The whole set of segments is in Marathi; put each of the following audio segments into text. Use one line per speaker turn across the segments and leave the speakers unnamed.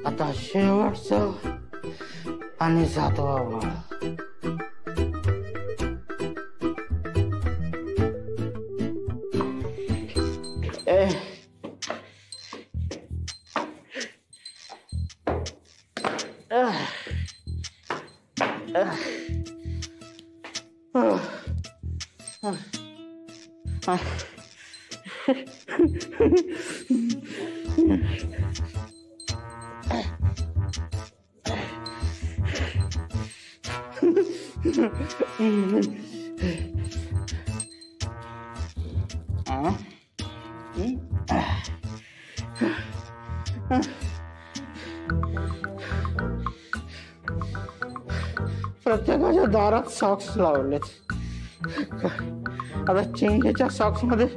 आता शेवटचं आणि 7वा वाळ. प्रत्येकाच्या दारात सॉक्स लावलेत. आता चिंगेच्या सॉक्स मध्ये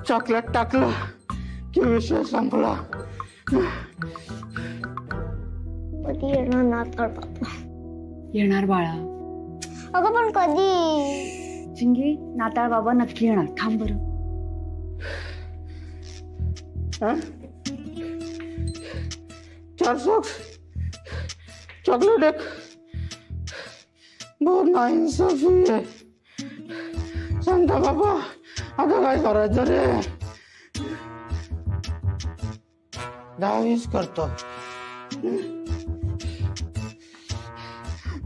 चॉकलेट टाकलं की विषय संपला.
कधी येणार नाताळ बाबा?
येणार बाळा.
अगं पण कधी?
चिंगी, नाताळ बाबा नक्की येणार. थांब बरं.
4 सॉक्स, चॉकलेट एक, बहुत नाइंसाफी है. सांगता बाबा आता काय करायचं रे? 10-20 करतो.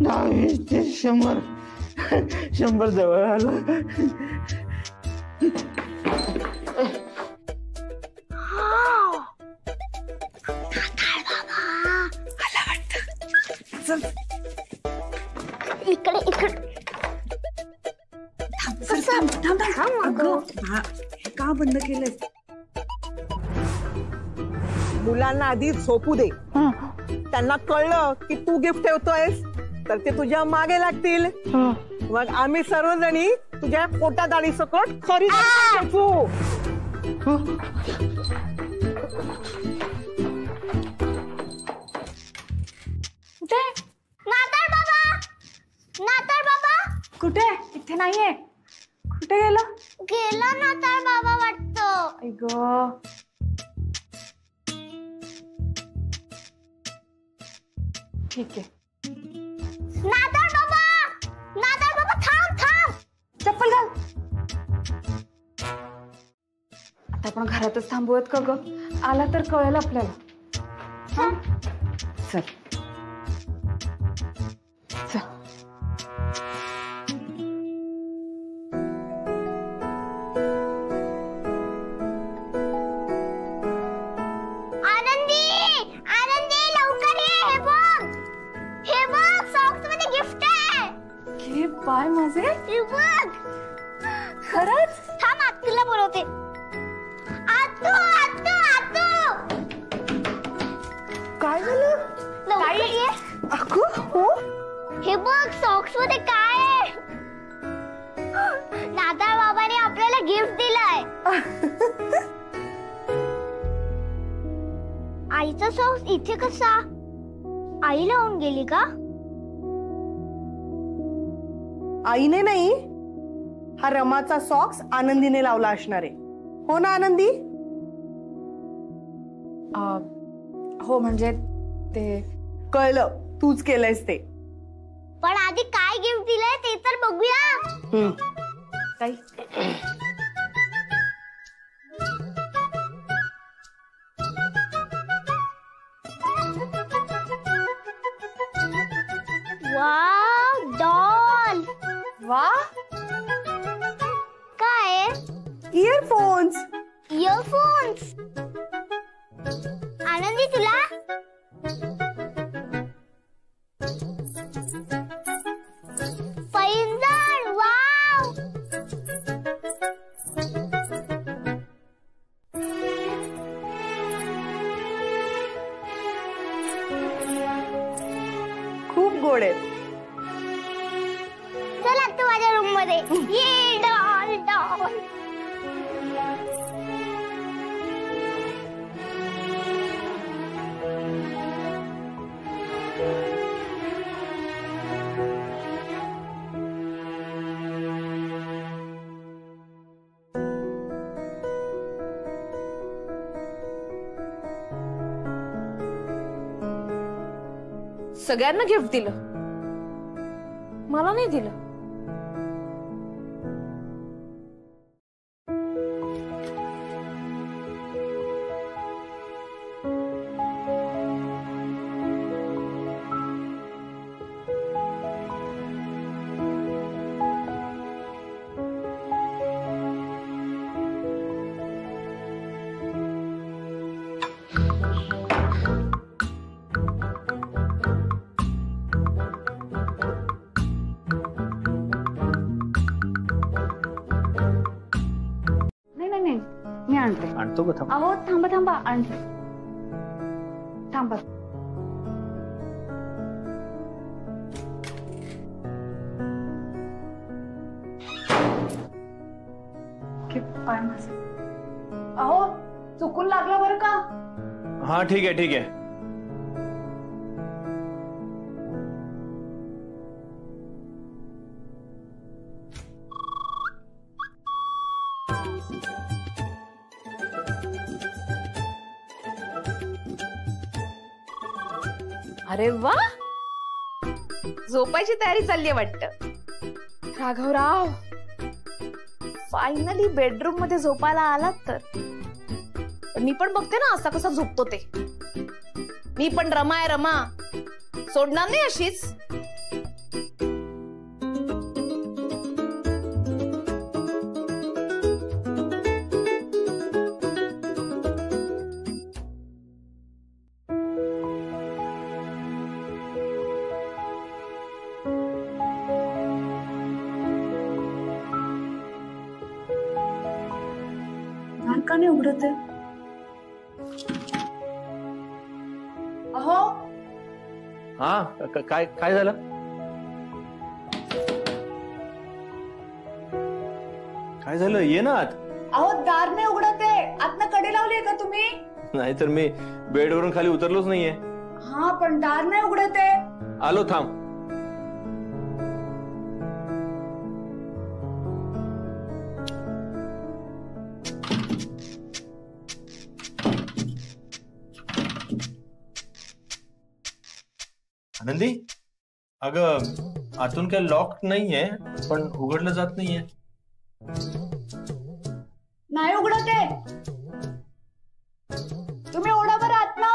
10-20 ते 100 जवळ आलं.
इकडे इकडे
का बंद केलंय?
मुलांना आधी झोपू दे. त्यांना कळलं की तू गिफ्ट ठेवतोयस तर ते तुझ्या मागे लागतील. मग आम्ही सर्वजणी तुझ्या पोटात आणि सकट खरी ठेवू.
कुठे?
नाताळ बाबा, नाताळ बाबा
कुठे? इथे नाहीये. कुठे गेलं?
गेला नाताळ बाबा वाटतं.
आई गं. ठीक आहे.
नाताळ बाबा, नाताळ बाबा थांब थांब.
चप्पल घाल. आता आपण घरातच थांबूयात का ग? आला तर कळेल आपल्याला. चल चल.
आनंदी, आनंदी लवकर ये. हे बघ, हे बघ सॉक्स मध्ये गिफ्ट आहे.
हे पाय माझे.
हे बघ.
खरंच?
थांब आत्तूला बोलवते. आत्तू, आत्तू, आत्तू.
काय झालं?
लवकर ये.
अगं हो.
हे बघ सॉक्स मध्ये काय आहे. नाताळ बाबाने आपल्याला गिफ्ट दिलंय. आईचा सॉक्स इथे कसा? आई लावून गेली का?
आईने नाही, हा रमाचा सॉक्स आनंदीने लावला असणार आहे. हो ना आनंदी?
हो म्हणजे ते
कळलं, तूच केलंयस ते.
पण आधी काय गिफ्ट दिलंय ते तर बघूया.
ताई
वाव, डॉल.
वा.
काय?
इयरफोन्स.
इयरफोन्स. आनंदी तुला? पैंजण. वाव.
खूप गोड आहेत.
चल आता माझ्या रूम मध्ये. ये डॉल डॉल.
सगळ्यांना गिफ्ट दिलं, मला नाही दिलं.
मी आणते.
आणतो का? थांब.
अहो थांबा थांबा, आणते. थांबा. पाय माझा. अहो चुकून लागलं बरं का?
हा ठीक आहे ठीक आहे.
अरे वा, झोपायची तयारी चालली वाटत. राघवराव, फायनली बेडरूम मध्ये झोपायला आलात तर. मी पण बघते ना असा कसा झोपतो ते. मी पण रमा आहे रमा, सोडणार नाही अशीच.
का नाही उघडत आहे? अहो
हा काय काय झालं? काय झालं? ये ना आत.
अहो दार नाही उघडत आहे. आतनं कडी लावली का तुम्ही?
नाहीतर मी बेडवरून खाली उतरलोच नाहीये.
हा पण दार नाही उघडत आहे.
आलो, थांब. आनंदी, अगं आतून काय लॉक नाहीये, पण उघडलं जात नाहीये.
नाही उघडत आहे. तुम्ही ओढा बरं आतनं.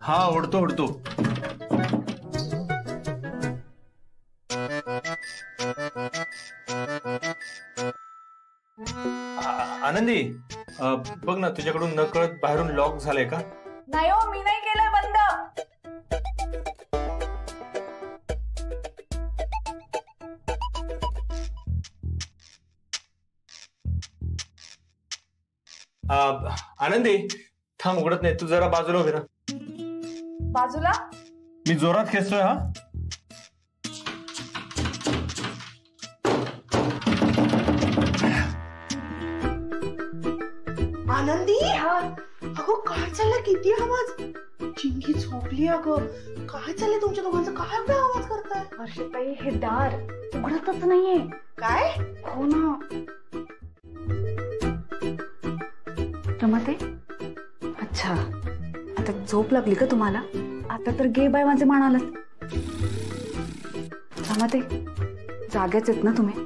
हा ओढतो ओढतो. आनंदी, बघ ना तुझ्याकडून नकळत बाहेरून लॉक झालंय का?
नाही हो, मी नाही केलंय बंद.
आनंदी थांब, उघडत नाही. तू जरा बाजूला उभे राहा.
बाजूला?
मी जोरात खेचतोय. हा
आनंदी, अगं काय चाललंय? किती आवाज? चिंकी झोपली. अगं काय चाललंय तुमच्या दोघांचं? काय एवढा आवाज करताय?
वर्षाताई, हे दार उघडतच नाहीये.
काय?
हो ना. रमाते, अच्छा आता झोप लागली का तुम्हाला? आता तर गे बाय माझे म्हणालात. रमाते, जाग्याच आहेत ना तुम्ही?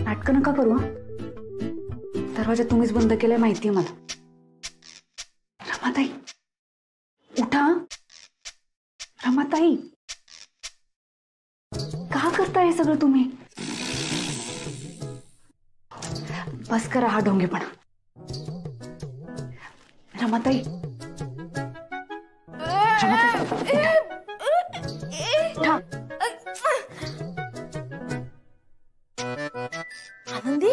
नाटकं नका करू. हा, दरवाजा तुम्हीच बंद केलाय माहितीये मला. रमाताई उठा. रमाताई, का करताय हे सगळं तुम्ही? बस करा हा ढोंगेपणा. रमाताई,
आनंदी,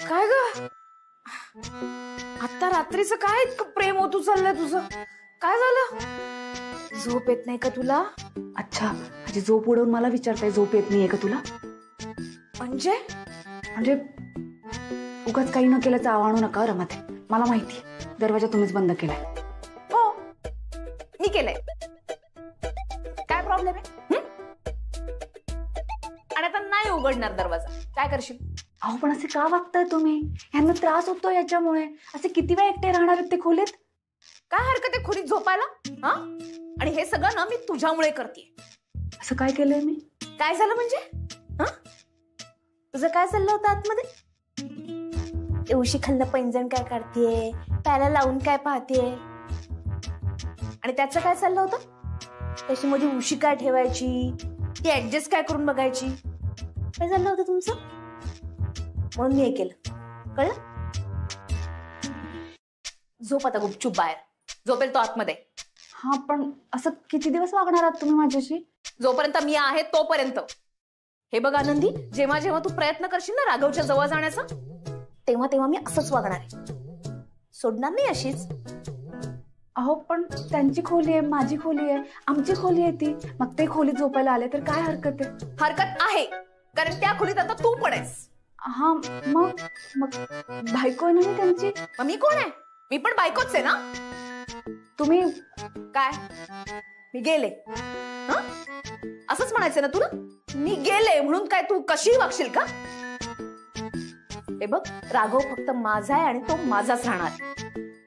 काय ग? आता रात्रीचं काय इतकं प्रेम होत चाललंय तुझं? काय झालं? झोप येत नाही का तुला?
अच्छा, माझी झोप उडवून मला विचारताय झोप येत नाहीये का तुला?
म्हणजे
उगाच काही न केल्याचं आव आणू नका रमाते. मला माहिती दरवाजा तुम्हीच बंद केलाय.
हो, मी केलंय. काय प्रॉब्लेम आहे? आणि आता नाही उघडणार दरवाजा, काय करशील?
अहो पण असे का वागताय तुम्ही? यांना त्रास होतो याच्यामुळे. असे किती वेळ एकटे राहणार आहेत ते खोलीत?
काय हरकत आहे खोलीत झोपायला? हा, आणि हे सगळं ना मी तुझ्यामुळे करते.
असं काय केलंय मी?
काय झालं म्हणजे? हा, तुझं काय चाललं होतं आतमध्ये? उशी खाल्लं पैंजण काय काढतेय, प्याला लावून काय पाहतेय, आणि त्याचं काय चाललं होतं? त्याची मध्ये उशी काय ठेवायची, ती ऍडजस्ट काय करून बघायची. काय चाललं होतं तुमचं? म्हणून मी हे केलं, कळलं? झोप आता गुपचूप बाहेर, झोपेल तो आतमध्ये.
हा पण असं किती दिवस वागणार आहात तुम्ही माझ्याशी?
जोपर्यंत मी आहे तोपर्यंत. हे बघ आनंदी, जेव्हा जेव्हा तू प्रयत्न करशील ना राघवच्या जवळ जाण्याचा, तेव्हा तेव्हा मी असंच वागणार आहे, सोडणार नाही अशीच.
अहो पण त्यांची खोली आहे, माझी खोली आहे, आमची खोली आहे ती. मग ते खोलीत झोपायला आले तर काय हरकत आहे?
हरकत आहे, कारण त्या खोलीत आता तू पण आहेस.
हा मग मग बायको आहे ना मी त्यांची.
मग मी कोण आहे? मी पण बायकोच आहे ना.
तुम्ही
काय मी गेले? असंच म्हणायचं ना तुला? मी गेले म्हणून काय तू कशी वागशील का? हे बघ, राघव फक्त माझा आहे आणि तो माझाच राहणार.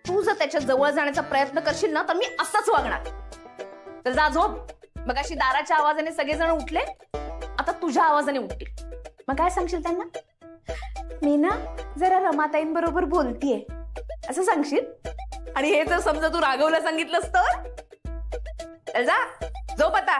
तू जर त्याच्या जवळ जाण्याचा प्रयत्न करशील ना तर मी असंच वागणार. तर जा झोप. मग अशी दाराच्या आवाजाने सगळेजण उठले, आता तुझ्या आवाजाने उठतील. मग काय सांगशील त्यांना? मी ना जरा रमाताईंबरोबर बोलतीये असं सांगशील. आणि हे जर समजा तू राघवला सांगितलंस तर जा झोप आता.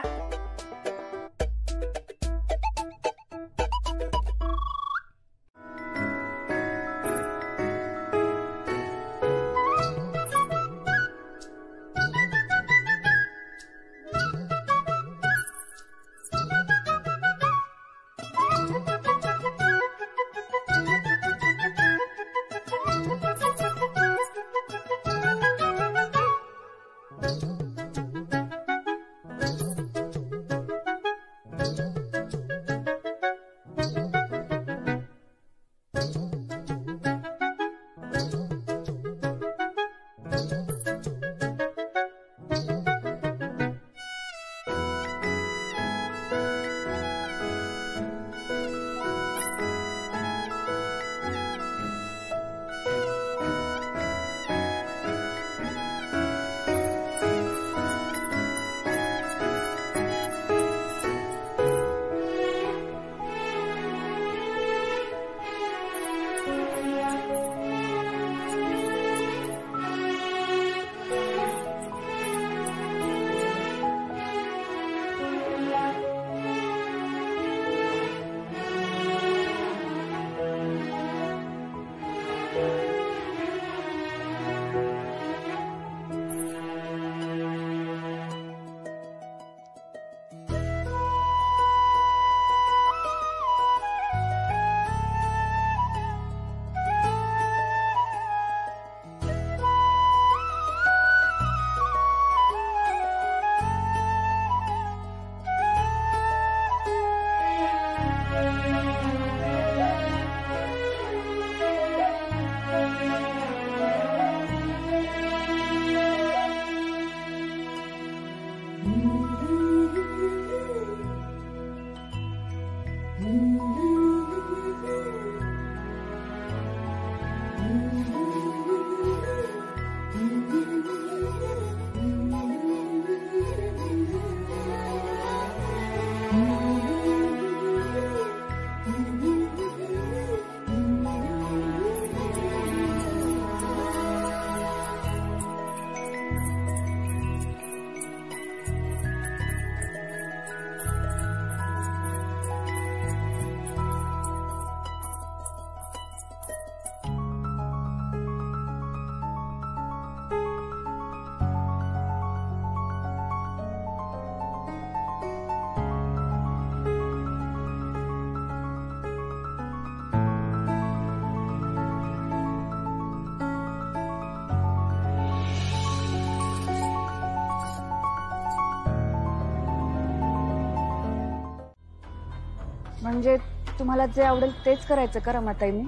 म्हणजे तुम्हाला जे आवडेल तेच करायचं का रमाताईंनी?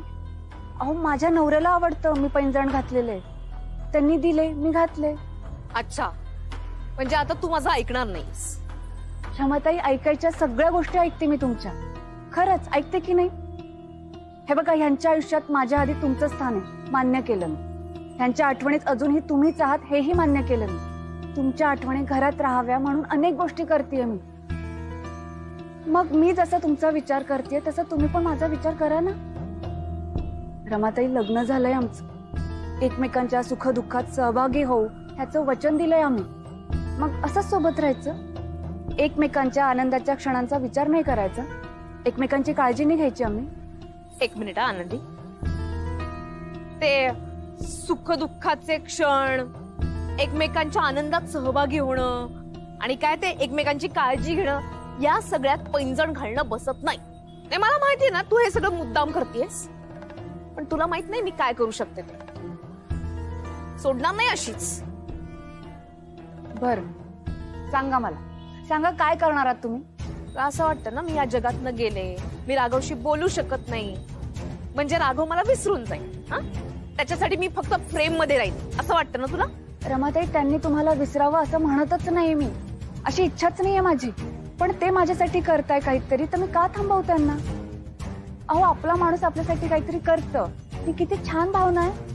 अहो माझ्या नवऱ्याला आवडतं मी पैंजण घातलेले, त्यांनी दिले मी घातले.
अच्छा, म्हणजे आता तू माझं ऐकणार नाहीस.
क्षमाताई, ऐकायच्या सगळ्या गोष्टी ऐकते मी तुमच्या. खरंच ऐकते की नाही? हे बघा, ह्यांच्या आयुष्यात माझ्या आधी तुमचं स्थान आहे, मान्य केलं मी. ह्यांच्या आठवणीत अजूनही तुम्हीच आहात, हेही मान्य केलं मी. तुमच्या आठवणी घरात राहाव्या म्हणून अनेक गोष्टी करतेय मी. मग मी जसा तुमचा विचार करतेय तसा तुम्ही पण माझा विचार करा ना. रमाताई, लग्न झालंय आमचं. एकमेकांच्या सुखदुःखात सहभागी होऊ ह्याचं वचन दिलंय आम्ही. मग असंच सोबत राहायचं. एकमेकांच्या आनंदाच्या क्षणांचा विचार नाही करायचा, एकमेकांची काळजी नाही घ्यायची आम्ही.
एक मिनिट आनंदी, ते सुख दुःखाचे क्षण, एकमेकांच्या आनंदात सहभागी होणं आणि काय ते एकमेकांची काळजी घेणं, या सगळ्यात पैंजण घालणं बसत नाही. मला माहितीये ना तू हे सगळं मुद्दाम करतेस, पण तुला माहित नाही मी काय करू शकते ते. सोडणार नाही अशीच.
बर, सांगा मला, सांगा काय करणार आहात तुम्ही?
असं वाटतं ना मी या जगातनं गेले, मी राघवशी बोलू शकत नाही, म्हणजे राघव मला विसरून जाईल. त्याच्यासाठी मी फक्त फ्रेम मध्ये राहील असं वाटतं ना तुला?
रमाताई, त्यांनी तुम्हाला विसरावं असं म्हणतच नाही मी, अशी इच्छाच नाहीये माझी. पण ते माझ्यासाठी करताय काहीतरी, तर मी का थांबवू त्यांना? अहो, आपला माणूस आपल्यासाठी काहीतरी करतं, ही किती छान भावना आहे.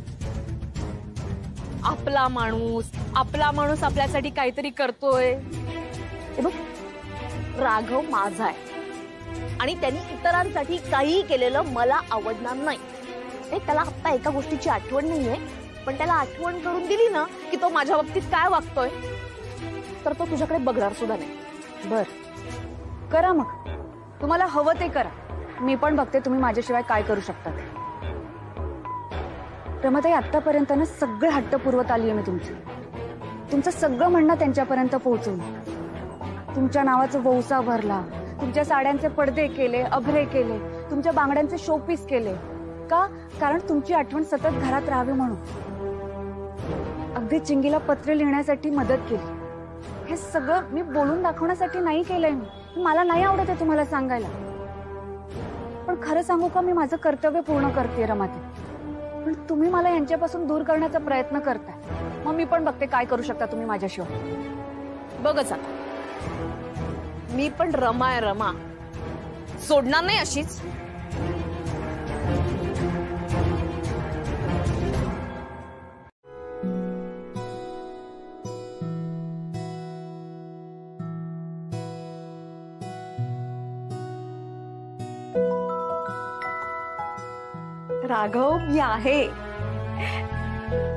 आपला माणूस आपल्यासाठी काहीतरी करतोय. हे बघ, राघव माझा आहे आणि त्यांनी इतरांसाठी काही केलेलं मला आवडणार नाही. त्याला आता एका गोष्टीची आठवण नाहीये, पण त्याला आठवण करून दिली ना की तो माझ्या बाबतीत काय वागतोय तर तो तुझ्याकडे बघणार सुद्धा नाही.
बर, करा मग, तुम्हाला हवं ते करा. मी पण बघते तुम्ही माझ्याशिवाय काय करू शकता. रमाताई, आतापर्यंत ना सगळे हट्ट पुरवत आली आहे मी तुमची. तुमचं सगळं म्हणणं त्यांच्यापर्यंत पोहोचवलं. तुमच्या नावाचं वौसा भरला, तुमच्या साड्यांचे पडदे केले, अभरे केले, तुमच्या बांगड्यांचे शोपीस केले. का? कारण तुमची आठवण सतत घरात राहावी म्हणून. अगदी चिंगीला पत्र लिहिण्यासाठी मदत केली. हे सगळं मी बोलून दाखवण्यासाठी नाही केलंय मी. मला नाही आवडत आहे तुम्हाला सांगायला, पण खरं सांगू का, मी माझं कर्तव्य पूर्ण करते रमाताई. पण तुम्ही मला यांच्यापासून दूर करण्याचा प्रयत्न करताय. मग मी पण बघते काय करू शकता तुम्ही माझ्याशिवाय.
बघच आता, मी पण रमा आहे, रमा सोडणार नाही अशीच. राघव, मी आहे,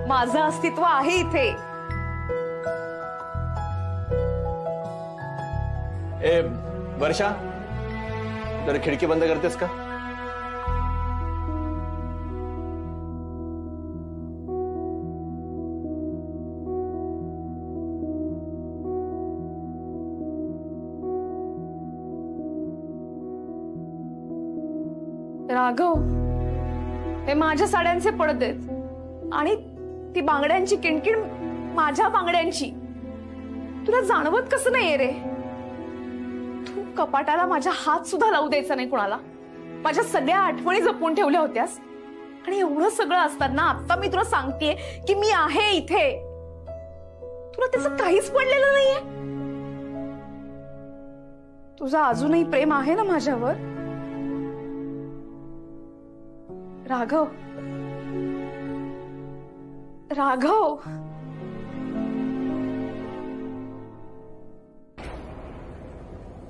माझं अस्तित्व आहे इथे.
ए वर्षा, जरा खिडकी बंद करतेस का?
राघव, हे माझ्या साड्यांचे पडदेत आणि ती बांगड्यांची किणकिण माझ्या बांगड्यांची. तुला जाणवत कसं नाहीये रे? तू कपाटाला माझ्या हात सुद्धा लावू द्यायचा नाही कुणाला. माझ्या सगळ्या आठवणी जपून ठेवल्या होत्यास आणि एवढं सगळं असताना आता मी तुला सांगतेय की मी आहे इथे. तुला त्याचं काहीच पडलेलं नाहीये. तुझं अजूनही प्रेम आहे ना माझ्यावर? राघव, राघव,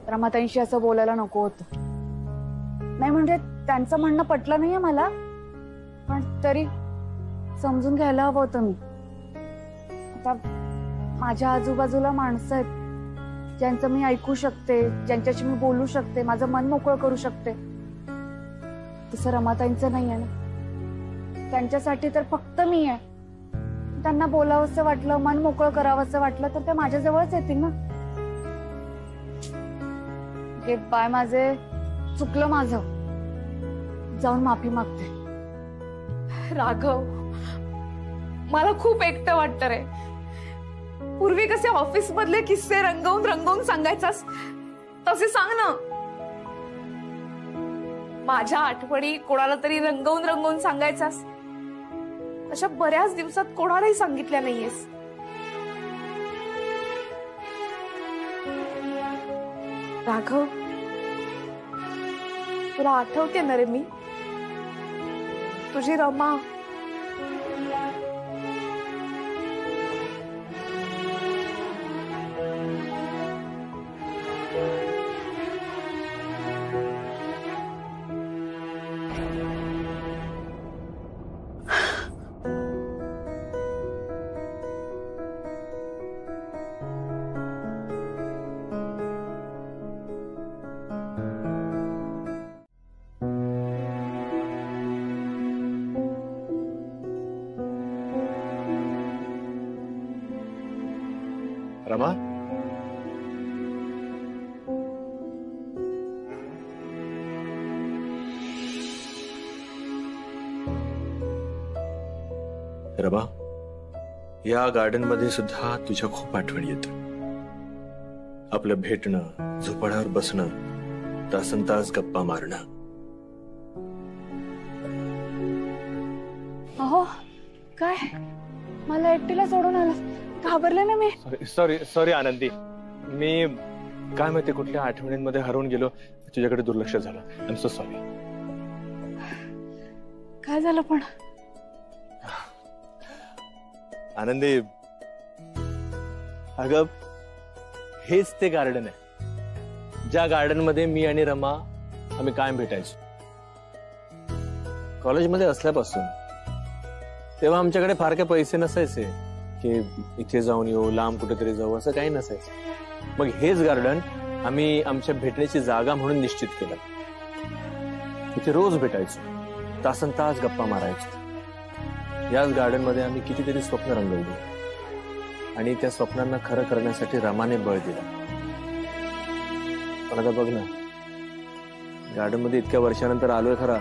रमाताईंशी असं बोलायला नको होतं. नाही म्हणजे त्यांचं म्हणणं पटलं नाहीये मला, पण तरी समजून घ्यायला हवं होतं मी. आता माझ्या आजूबाजूला माणसं आहेत ज्यांचं मी ऐकू शकते, ज्यांच्याशी मी बोलू शकते, माझं मन मोकळं करू शकते. तसं रमाताईंचं नाही आहे ना. त्यांच्यासाठी तर फक्त मी आहे. त्यांना बोलावंसं वाटलं, मन मोकळं करावंसं वाटलं तर ते माझ्या जवळच येतील ना. बाय, माझे चुकलं, माझं जाऊन माफी मागते.
राघव, मला खूप एकटं वाटतं रे. पूर्वी कसे ऑफिस मधले किस्से रंगवून रंगवून सांगायचास तसे सांग ना. माझ्या आठवणी कोणाला तरी रंगवून रंगवून सांगायचास. अशा बऱ्याच दिवसात कोणालाही सांगितल्या नाहीयेस. राघव, तुला आठवते ना रे मी, तुझी रमा.
रमा, रमा, या गार्डन मध्ये सुद्धा तुझ्या खूप आठवणी येत. आपलं भेटणं, झोपाळ्यावर बसणं, तासनतास गप्पा मारणं.
अहो काय, मला एकटीला सोडून आला, घाबरले ना मी.
सॉरी आनंदी, मी काय माहिती कुठल्या आठवणींमध्ये हरवून गेलो, तुझ्याकडे दुर्लक्ष झालं. I am so sorry.
काय झालं पण?
आनंदी, अगं हेच ते गार्डन आहे ज्या गार्डन मध्ये मी आणि रमा आम्ही कायम भेटायचो. कॉलेजमध्ये असल्यापासून तेव्हा आमच्याकडे फार काही पैसे नसायचे की इथे जाऊन येऊ, लांब कुठेतरी जाऊ, असं काही नसायचं. मग हेच गार्डन आम्ही आमच्या भेटण्याची जागा म्हणून निश्चित केलं. इथे रोज भेटायचो, तासन तास गप्पा मारायचो. याच गार्डन मध्ये आम्ही कितीतरी स्वप्न रंगवली आणि त्या स्वप्नांना खरं करण्यासाठी रमाने बळ दिला. पण आता बघ ना, गार्डन मध्ये इतक्या वर्षानंतर आलोय खरा,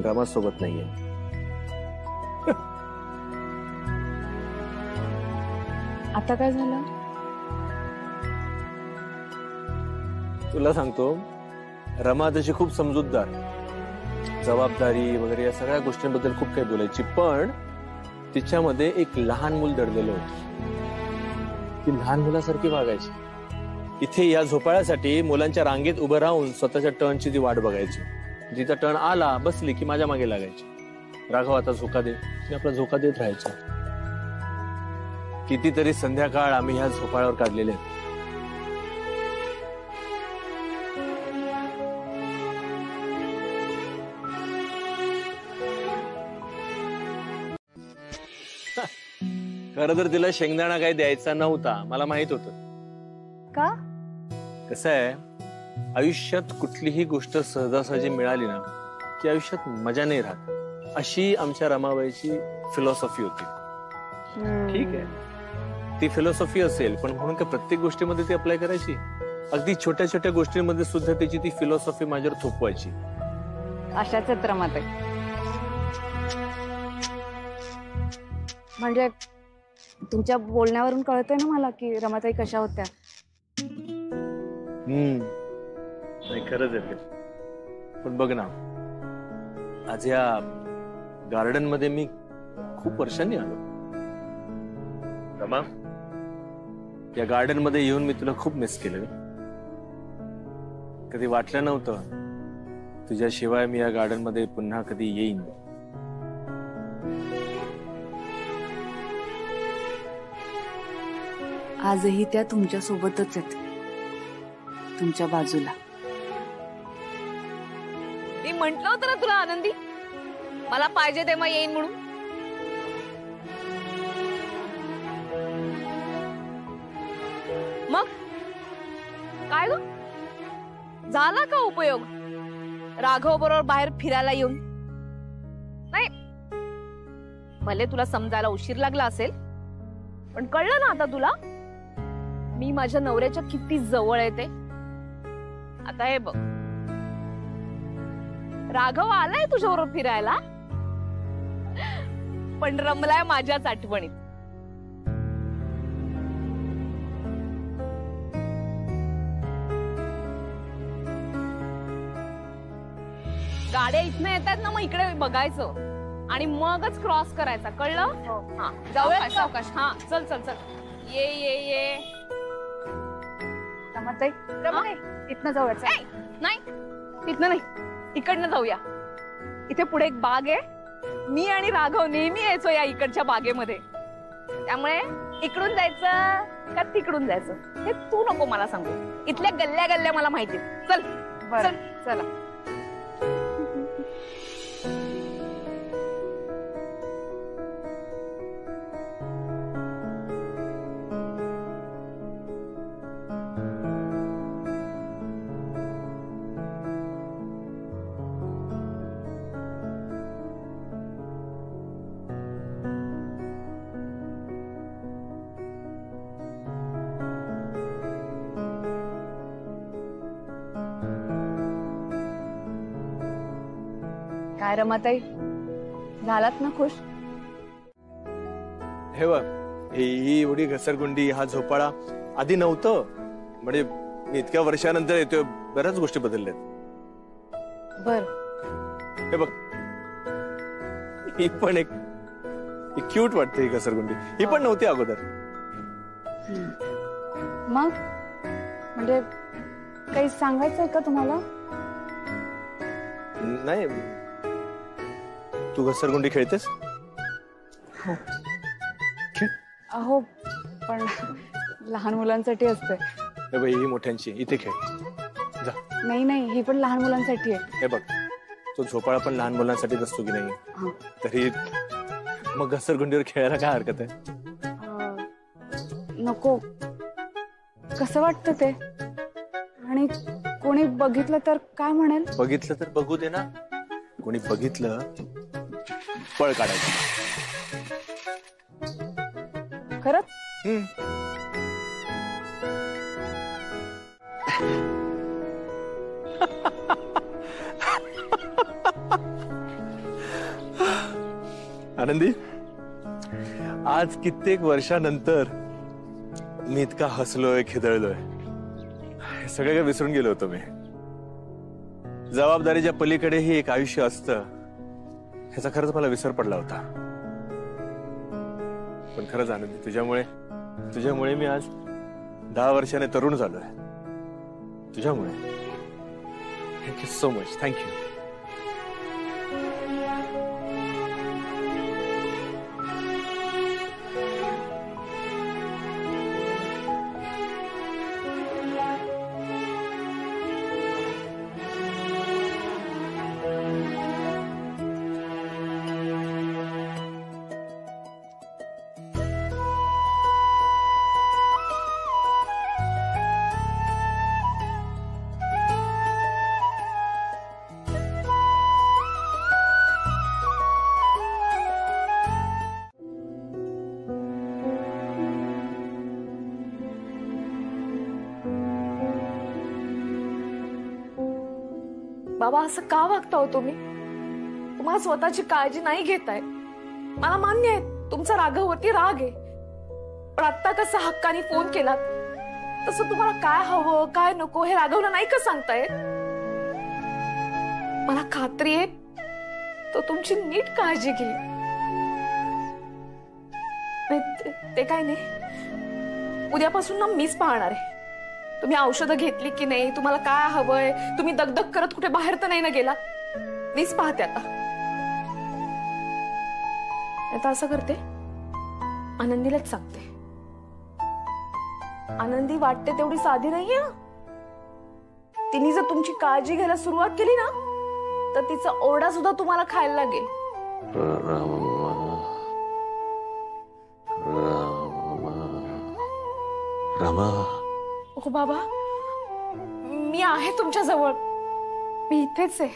रमा सोबत नाहीये.
आता काय झालं?
तुला सांगतो, रमा तशी खूप समजूतदार, जबाबदारी वगैरे या सगळ्या गोष्टींबद्दल खूप काही बोलायची, पण तिच्यामध्ये एक लहान मूल दडलेलं होतं. ती लहान मुलासारखी वागायची. इथे या झोपाळ्यासाठी मुलांच्या रांगेत उभं राहून स्वतःच्या टर्नची ती वाट बघायची. जिचा टर्न आला, बसली की माझ्या मागे लागायची. राघव आता झोका दे, मी आपला झोका देत राहायचो. कितीतरी संध्याकाळ आम्ही ह्या झोपाळ्यावर काढलेले आहेत. खरं तर तिला शेंगदाणा काही द्यायचा नव्हता, मला माहित होतं.
का?
कसं आहे, आयुष्यात कुठलीही गोष्ट सहजासहजी मिळाली ना की आयुष्यात मजा नाही राहत, अशी आमच्या रमाबाईची फिलॉसॉफी होती. ठीक आहे, ती फिलॉसॉफी असेल, पण म्हणून का प्रत्येक गोष्टीमध्ये ती अप्लाय करायची? अगदी छोट्या छोट्या गोष्टींमध्ये सुद्धा त्याची ती फिलॉसॉफी माझ्यावर थोपवायची.
अशाच आहेत रमाताई. म्हणजे तुमच्या बोलण्यावरून कळतंय ना मला की रमाताई कशा होत्या.
नाही, खरंच आहे ते. पण बघ ना, आज या गार्डन मध्ये मी खूप वर्षांनी आलो. रमा, या गार्डन मध्ये येऊन मी तुला खूप मिस केलं. कधी वाटलं नव्हतं तुझ्याशिवाय मी या गार्डन मध्ये पुन्हा कधी येईन.
आजही त्या तुमच्या सोबतच आहेत, तुमच्या बाजूला.
मी म्हंटल होतं ना तुला आनंदी, मला पाहिजे तेव्हा येईन म्हणून. मग काय ग, झाला का उपयोग राघव बरोबर बाहेर फिरायला येऊन? नाही, भले तुला समजायला उशीर लागला असेल, पण कळलं ना आता तुला मी माझ्या नवऱ्याच्या किती जवळ आहे ते. आता हे बघ, राघव आलाय तुझ्याबरोबर फिरायला, पण रमलाय माझ्याच आठवणीत. गाड्या इथनं येतात ना, मग इकडे बघायचं आणि मगच क्रॉस करायचा, कळलं? हा, जाऊया सावकाश. हा, चल चल चल, ये ये ये.
आता इथनं जाऊया चल.
नाही तिथनं नाही, इकडनं जाऊया. इथे पुढे एक बाग आहे. मी आणि राघव नेहमी यायचो या इकडच्या बागेमध्ये. त्यामुळे इकडून जायचं का तिकडून जायचं हे तू नको मला सांगू. इथल्या गल्ल्या गल्ल्या मला माहिती. चल
बरं चला. काय रमाताई, झालात ना खुश?
हे बघ, ही एवढी घसरगुंडी, हा झोपाळा आधी नव्हतं. म्हणजे मी इतक्या वर्षानंतर येतोय, बऱ्याच गोष्टी बदलल्यात.
बर.
हे बघ, ही पण एक क्यूट वाटते ही घसरगुंडी. ही पण नव्हती अगोदर.
मग म्हणजे काही सांगायचंय का तुम्हाला?
नाही, तू घसरगुंडी खेळतेस?
अहो पण लहान मुलांसाठी असते.
हे बघ, ही मोठ्यांची, इथे खेळ जा.
नाही नाही, ही पण लहान मुलांसाठी आहे.
हे बघ, तो झोपाळा पण लहान मुलांसाठीच असतो की नाही?
हा.
तरी मग घसरगुंडीवर खेळायला काय हरकत आहे?
नको, कसं वाटतं ते? आणि कोणी बघितलं तर काय म्हणेल?
बघितलं तर बघू दे ना. कोणी बघितलं पळ काढायचं.
खरंच?
आनंदी, आज कित्येक वर्षानंतर मी इतका हसलोय, खिदळलोय. हे सगळं काय विसरून गेलो होतो मी. जबाबदारीच्या पलीकडेही एक आयुष्य असतं ह्याचा खरंच मला विसर पडला होता. पण खरंच आनंदी, तुझ्यामुळे मी आज 10 वर्षाने तरुण झालोय. तुझ्यामुळे. Thank you so much. थँक्यू.
बाबा, असं का वागता हो तुम्ही? तुम्हाला स्वतःची काळजी नाही घेताय. मला मान्य आहे तुमचा राघववरती राग आहे. पण आता कसं हक्काने फोन केलात तसं तुम्हाला काय हवं काय नको हे राघवला नाही का सांगताय? मला खात्री आहे तो तुमची नीट काळजी घेईल. ते काय नाही, उद्यापासून ना मीच पाहणार आहे. तुम्ही औषधं घेतली की नाही, तुम्हाला काय हवंय, तुम्ही दगदग करत कुठे बाहेर तर नाही ना गेला. मीच पाहते आता असं करते, आनंदीलाच सांगते. आनंदी वाटते तेवढी साधी नाहीये. तिने जर तुमची काळजी घ्यायला सुरुवात केली ना तर तिचा ओरडा सुद्धा तुम्हाला खायला लागेल.
रमा,
हो बाबा, मी आहे तुमच्या जवळ. मी इथेच आहे.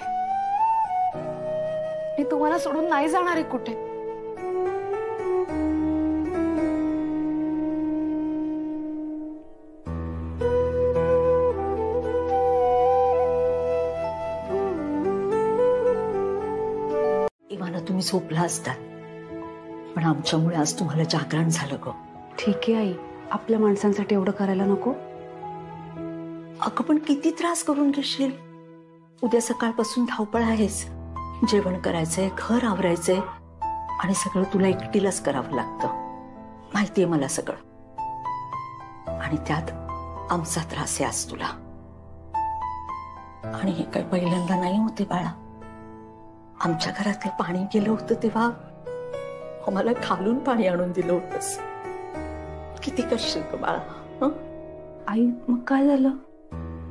मी तुम्हाला सोडून नाही जाणार आहे कुठे.
इवाना, तुम्ही झोपला असता पण आमच्यामुळे आज तुम्हाला जागरण झालं ग.
ठीक आहे आई, आपल्या माणसांसाठी एवढं करायला नको.
अगं पण किती त्रास करून घेशील? उद्या सकाळपासून धावपळ आहेस. जेवण करायचंय, घर आवरायचंय आणि सगळं तुला एकटीलाच करावं लागतं. माहितीये मला सगळं. आणि त्यात आमचा त्रास आहे आज तुला. आणि हे काही पहिल्यांदा नाही होते बाळा. आमच्या घरातलं पाणी गेलं होतं तेव्हा आम्हाला खालून पाणी आणून दिलं होतंस. किती करशील ग बाळा. हं?
आई मग काय झालं?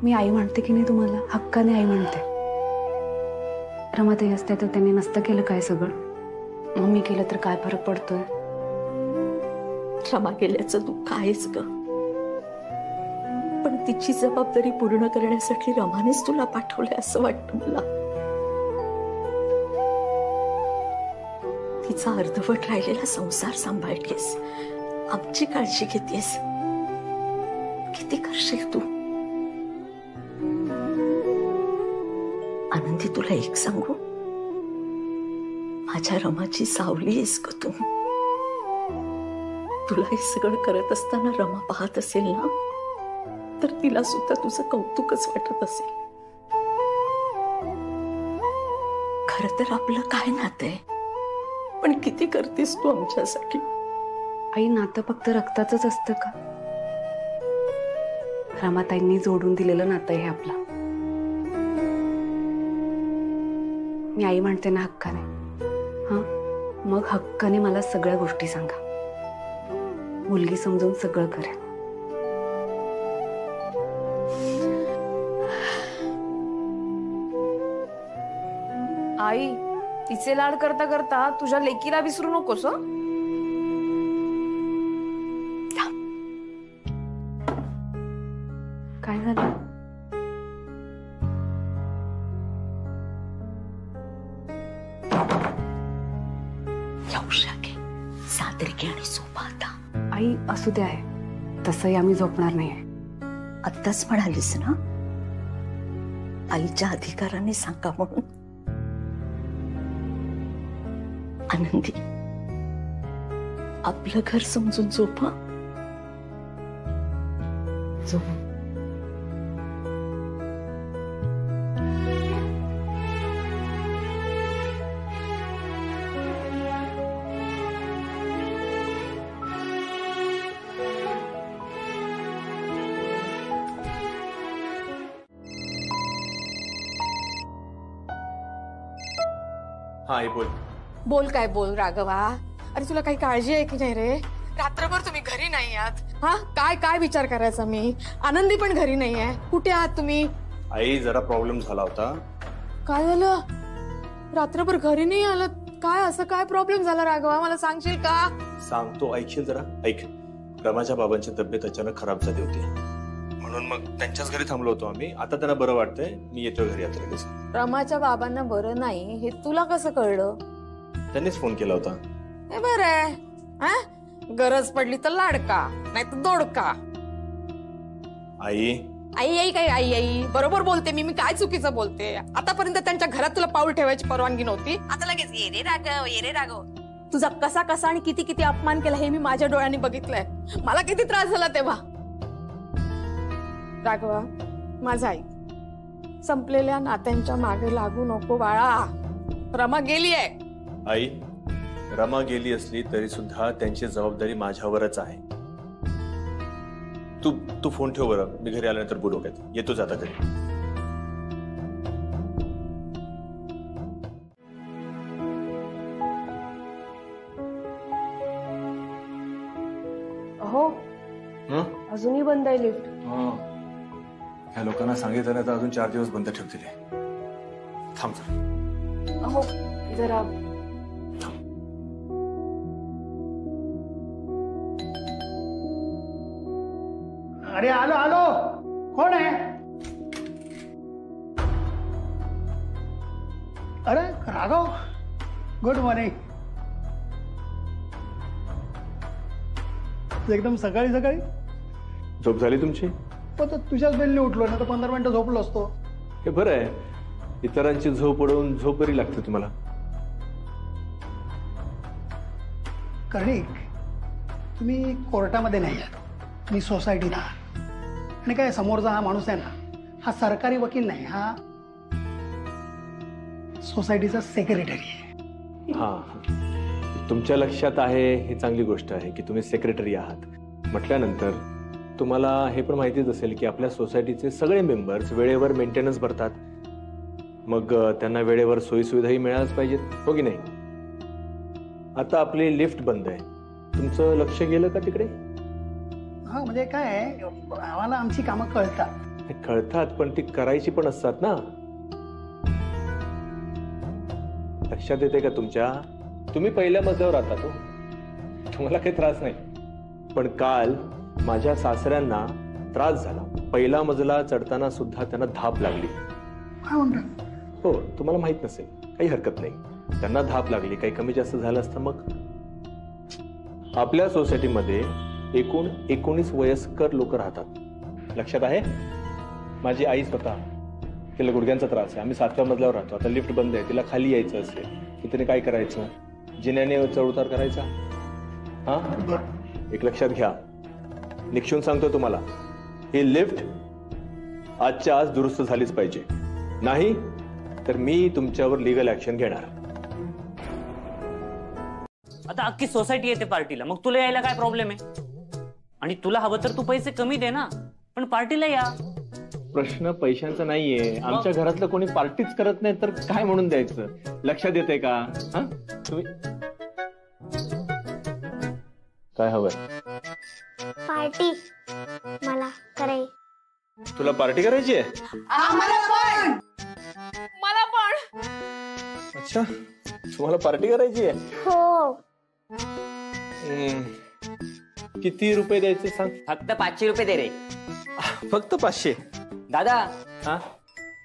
मी आई म्हणते की नाही तुम्हाला, हक्काने आई म्हणते. रमाताई असते तर त्यांनी नसतं केलं काय सगळं. मग मी केलं तर काय फरक पडतोय?
रमा गेल्याचं दुःख आहेच ग, पण तिची जबाबदारी पूर्ण करण्यासाठी रमानेच तुला पाठवलंय असं वाटतं मला. तिचा अर्धवट राहिलेला संसार सांभाळतेस, आमची काळजी घेतेस. किती करशील तू? आनंदी तुला एक सांगू, माझ्या रमाची सावली आहेस ग तू. तुला हे सगळं करत असताना रमा पाहत असेल ना, तर तिला सुद्धा तुझं कौतुकच वाटत असेल. खरं तर आपलं काय नातं आहे, पण किती करतेस तू आमच्यासाठी.
आई नातं फक्त रक्ताचंच असतं का? रमाताईंनी जोडून दिलेलं नातं आहे आपलं. मी आई म्हणते ना हक्काने. हा, मग हक्काने मला सगळ्या गोष्टी सांगा. मुलगी समजून सगळं करेन.
आई, तिचे लाड करता करता तुझ्या लेकीला विसरू नकोस.
काय झालं?
सादरकी आणि झोपा आता.
आई असू दे आहे, तसंही आम्ही झोपणार नाहीये.
आत्ताच म्हणालीस ना आईच्या अधिकाराने सांगा म्हणून. आनंदी, आपलं घर समजून झोपा. झोप.
हा आई बोल.
बोल काय बोल राघवा. अरे तुला काही काळजी आहे की नाही रे? रात्रभर तुम्ही घरी नाही आहात. हा, काय काय विचार करायचा मी? आनंदी पण घरी नाही आहे. कुठे आहात तुम्ही?
आई जरा प्रॉब्लेम झाला होता.
काय झालं? रात्रभर घरी नाही आलात? काय असं काय प्रॉब्लेम झाला राघवा, मला सांगशील का?
सांगतो, ऐकशील जरा. ऐक, रमाच्या बाबांची तब्येत अचानक खराब झाली होती, म्हणून मग त्यांच्याच घरी थांबलो होतो आम्ही. आता त्यांना बरं वाटतंय, मी येतोय घरी आता लगेच.
रमाच्या बाबांना बरं नाही हे तुला कसं कळलं?
त्यांनीच फोन केला होता.
हे बरं आहे. हा, गरज पडली तर लाडका, नाही तर दोडका.
आई
आई आई काय आई आई बरोबर बोलते मी काय चुकीचं बोलते? आतापर्यंत त्यांच्या घरात तुला पाऊल ठेवायची परवानगी नव्हती, आता लगेच ये रे राघव, ये रे राघव. तुझा कसा कसा आणि किती किती अपमान केला हे मी माझ्या डोळ्यांनी बघितलंय. मला किती त्रास झाला तेव्हा. राघवा, माझा आई, संपलेल्या नात्यांच्या मागे लागू नको बाळा. रमा गेली आहे.
आई, रमा गेली असली तरी सुद्धा त्यांची जबाबदारी माझ्यावरच आहे. तू फोन ठेव बरं, मी घरी आल्यानंतर बोलू. काय येतोच आता घरी.
हो, अजूनही बंद आहे लिफ्ट.
ह्या लोकांना सांगितलं नाही तर अजून 4 दिवस बंद ठेवतील. थांब जरा.
हो जरा.
अरे आलो आलो. कोण आहे? अरे राघव, गुड मॉर्निंग. एकदम सकाळी सकाळी
झोप झाली तुमची?
पण तुझ्याच बेलने उठलो ना, तर 15 मिनिटं झोपलो असतो.
हे बरं आहे, इतरांची झोप उडवून झोप बरी लागते तुम्हाला.
कर्णिक, तुम्ही कोर्टामध्ये नाही आहात, तुम्ही सोसायटीत आहात. आणि काय समोरचा हा माणूस आहे ना, हा सरकारी वकील नाही, हा सोसायटीचा सेक्रेटरी आहे.
हा, तुमच्या लक्षात आहे ही चांगली गोष्ट आहे की तुम्ही सेक्रेटरी आहात. म्हटल्यानंतर तुम्हाला हे पण माहितीच असेल की आपल्या सोसायटीचे सगळे मेंबर्स वेळेवर मेंटेनन्स भरतात. मग त्यांना वेळेवर सोयीसुविधाही मिळाल्याच पाहिजेत, हो की नाही? आता आपली लिफ्ट बंद आहे, तुमचं लक्ष गेलं का तिकडे?
हा म्हणजे काय आहे, आम्हाला आमची कामं
कळतात पण ती करायची पण असतात ना. लक्षात येते का तुमच्या? तुम्ही पहिल्या मजल्यावर राहतात हो, तुम्हाला काही त्रास नाही. पण काल माझ्या सासऱ्यांना त्रास झाला. पहिला मजला चढताना सुद्धा त्यांना धाप लागली.
काय म्हणतात?
हो, तुम्हाला माहित नसेल, काही हरकत नाही. त्यांना धाप लागली, काही कमी जास्त झालं असतं मग. आपल्या सोसायटीमध्ये एकूण 19 वयस्कर लोक राहतात, लक्षात आहे? माझी आई स्वतः, तिला गुडघ्यांचा त्रास आहे. आम्ही 7व्या मजल्यावर राहतो. आता लिफ्ट बंद आहे, तिला खाली यायचं असेल की तिने काय करायचं? जिन्याने चढउतार करायचा. हा, एक लक्षात घ्या, निक्षून सांगतो तुम्हाला, ही लिफ्ट आजच्या आज दुरुस्त झालीच पाहिजे. नाही तर मी तुमच्यावर लीगल ऍक्शन घेणार.
आता अख्खी सोसायटी येते पार्टीला, मग तुला यायला काय प्रॉब्लेम आहे? आणि तुला हवं तर तू पैसे कमी दे ना, पण पार्टीला या.
प्रश्न पैशांचा नाहीये. आमच्या घरातलं कोणी पार्टीच करत नाही तर काय म्हणून द्यायचं? लक्षात येते का? हा, तुम्ही काय हवंय?
पार्टी मला कराय.
तुला पार्टी करायची आहे?
मला पण.
अच्छा, तुम्हाला पार्टी करायची आहे?
हो.
किती रुपये द्यायचे सांग?
फक्त 500 रुपये दे रे.
फक्त 500?
दादा,
हा,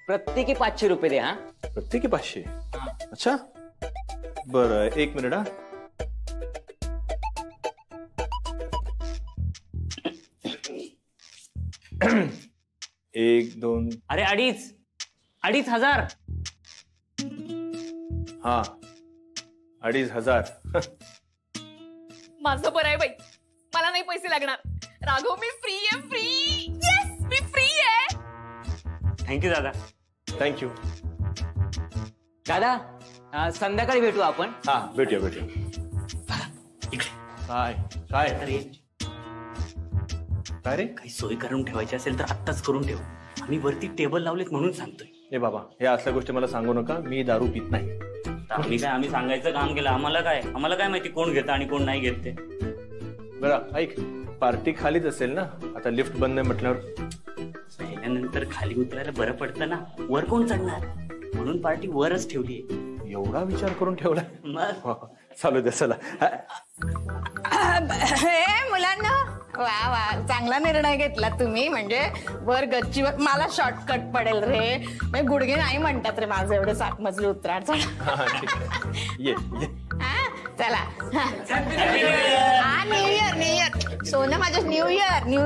प्रत्येकी 500 रुपये दे. हा,
प्रत्येकी 500? अच्छा, बरं, 1 मिनिट. हा, एक दोन.
अरे 2,500.
हा, 2,500.
माझं बरं आहे बाई, मला नाही पैसे लागणार. राघव, मी फ्री आहे. फ्री. येस, मी फ्री आहे.
थँक्यू दादा.
थँक्यू
दादा, संध्याकाळी भेटू आपण.
हा, भेटूया. काय काय काय रे?
काही सोय करून ठेवायची असेल तर आत्ताच करून ठेव. आम्ही वरती टेबल लावलेत म्हणून सांगतोय.
ए बाबा, हे असल्या गोष्टी मला सांगू नका. मी दारू पित नाही.
आम्ही सांगायचं काम केलं. आम्हाला काय माहिती कोण घेतं आणि कोण नाही घेत ते.
बरं ऐक, पार्टी खालीच असेल ना? आता लिफ्ट बंद नाही म्हटल्यावर
पहिल्यानंतर खाली उतरायला बरं पडतं ना. वर कोण चढणार, म्हणून पार्टी वरच ठेवली.
एवढा विचार करून ठेवलाय?
मग
चालू दे, चला.
हे मुलांना, वा वा, चांगला निर्णय घेतला तुम्ही. म्हणजे वर गच्चीवर मला शॉर्टकट पडेल रे. म्हणजे गुडघे नाही म्हणतात रे माझं एवढं 7 मजली उतरार.
ये.
चला. हा, न्यू इयर. सोनं माझं न्यू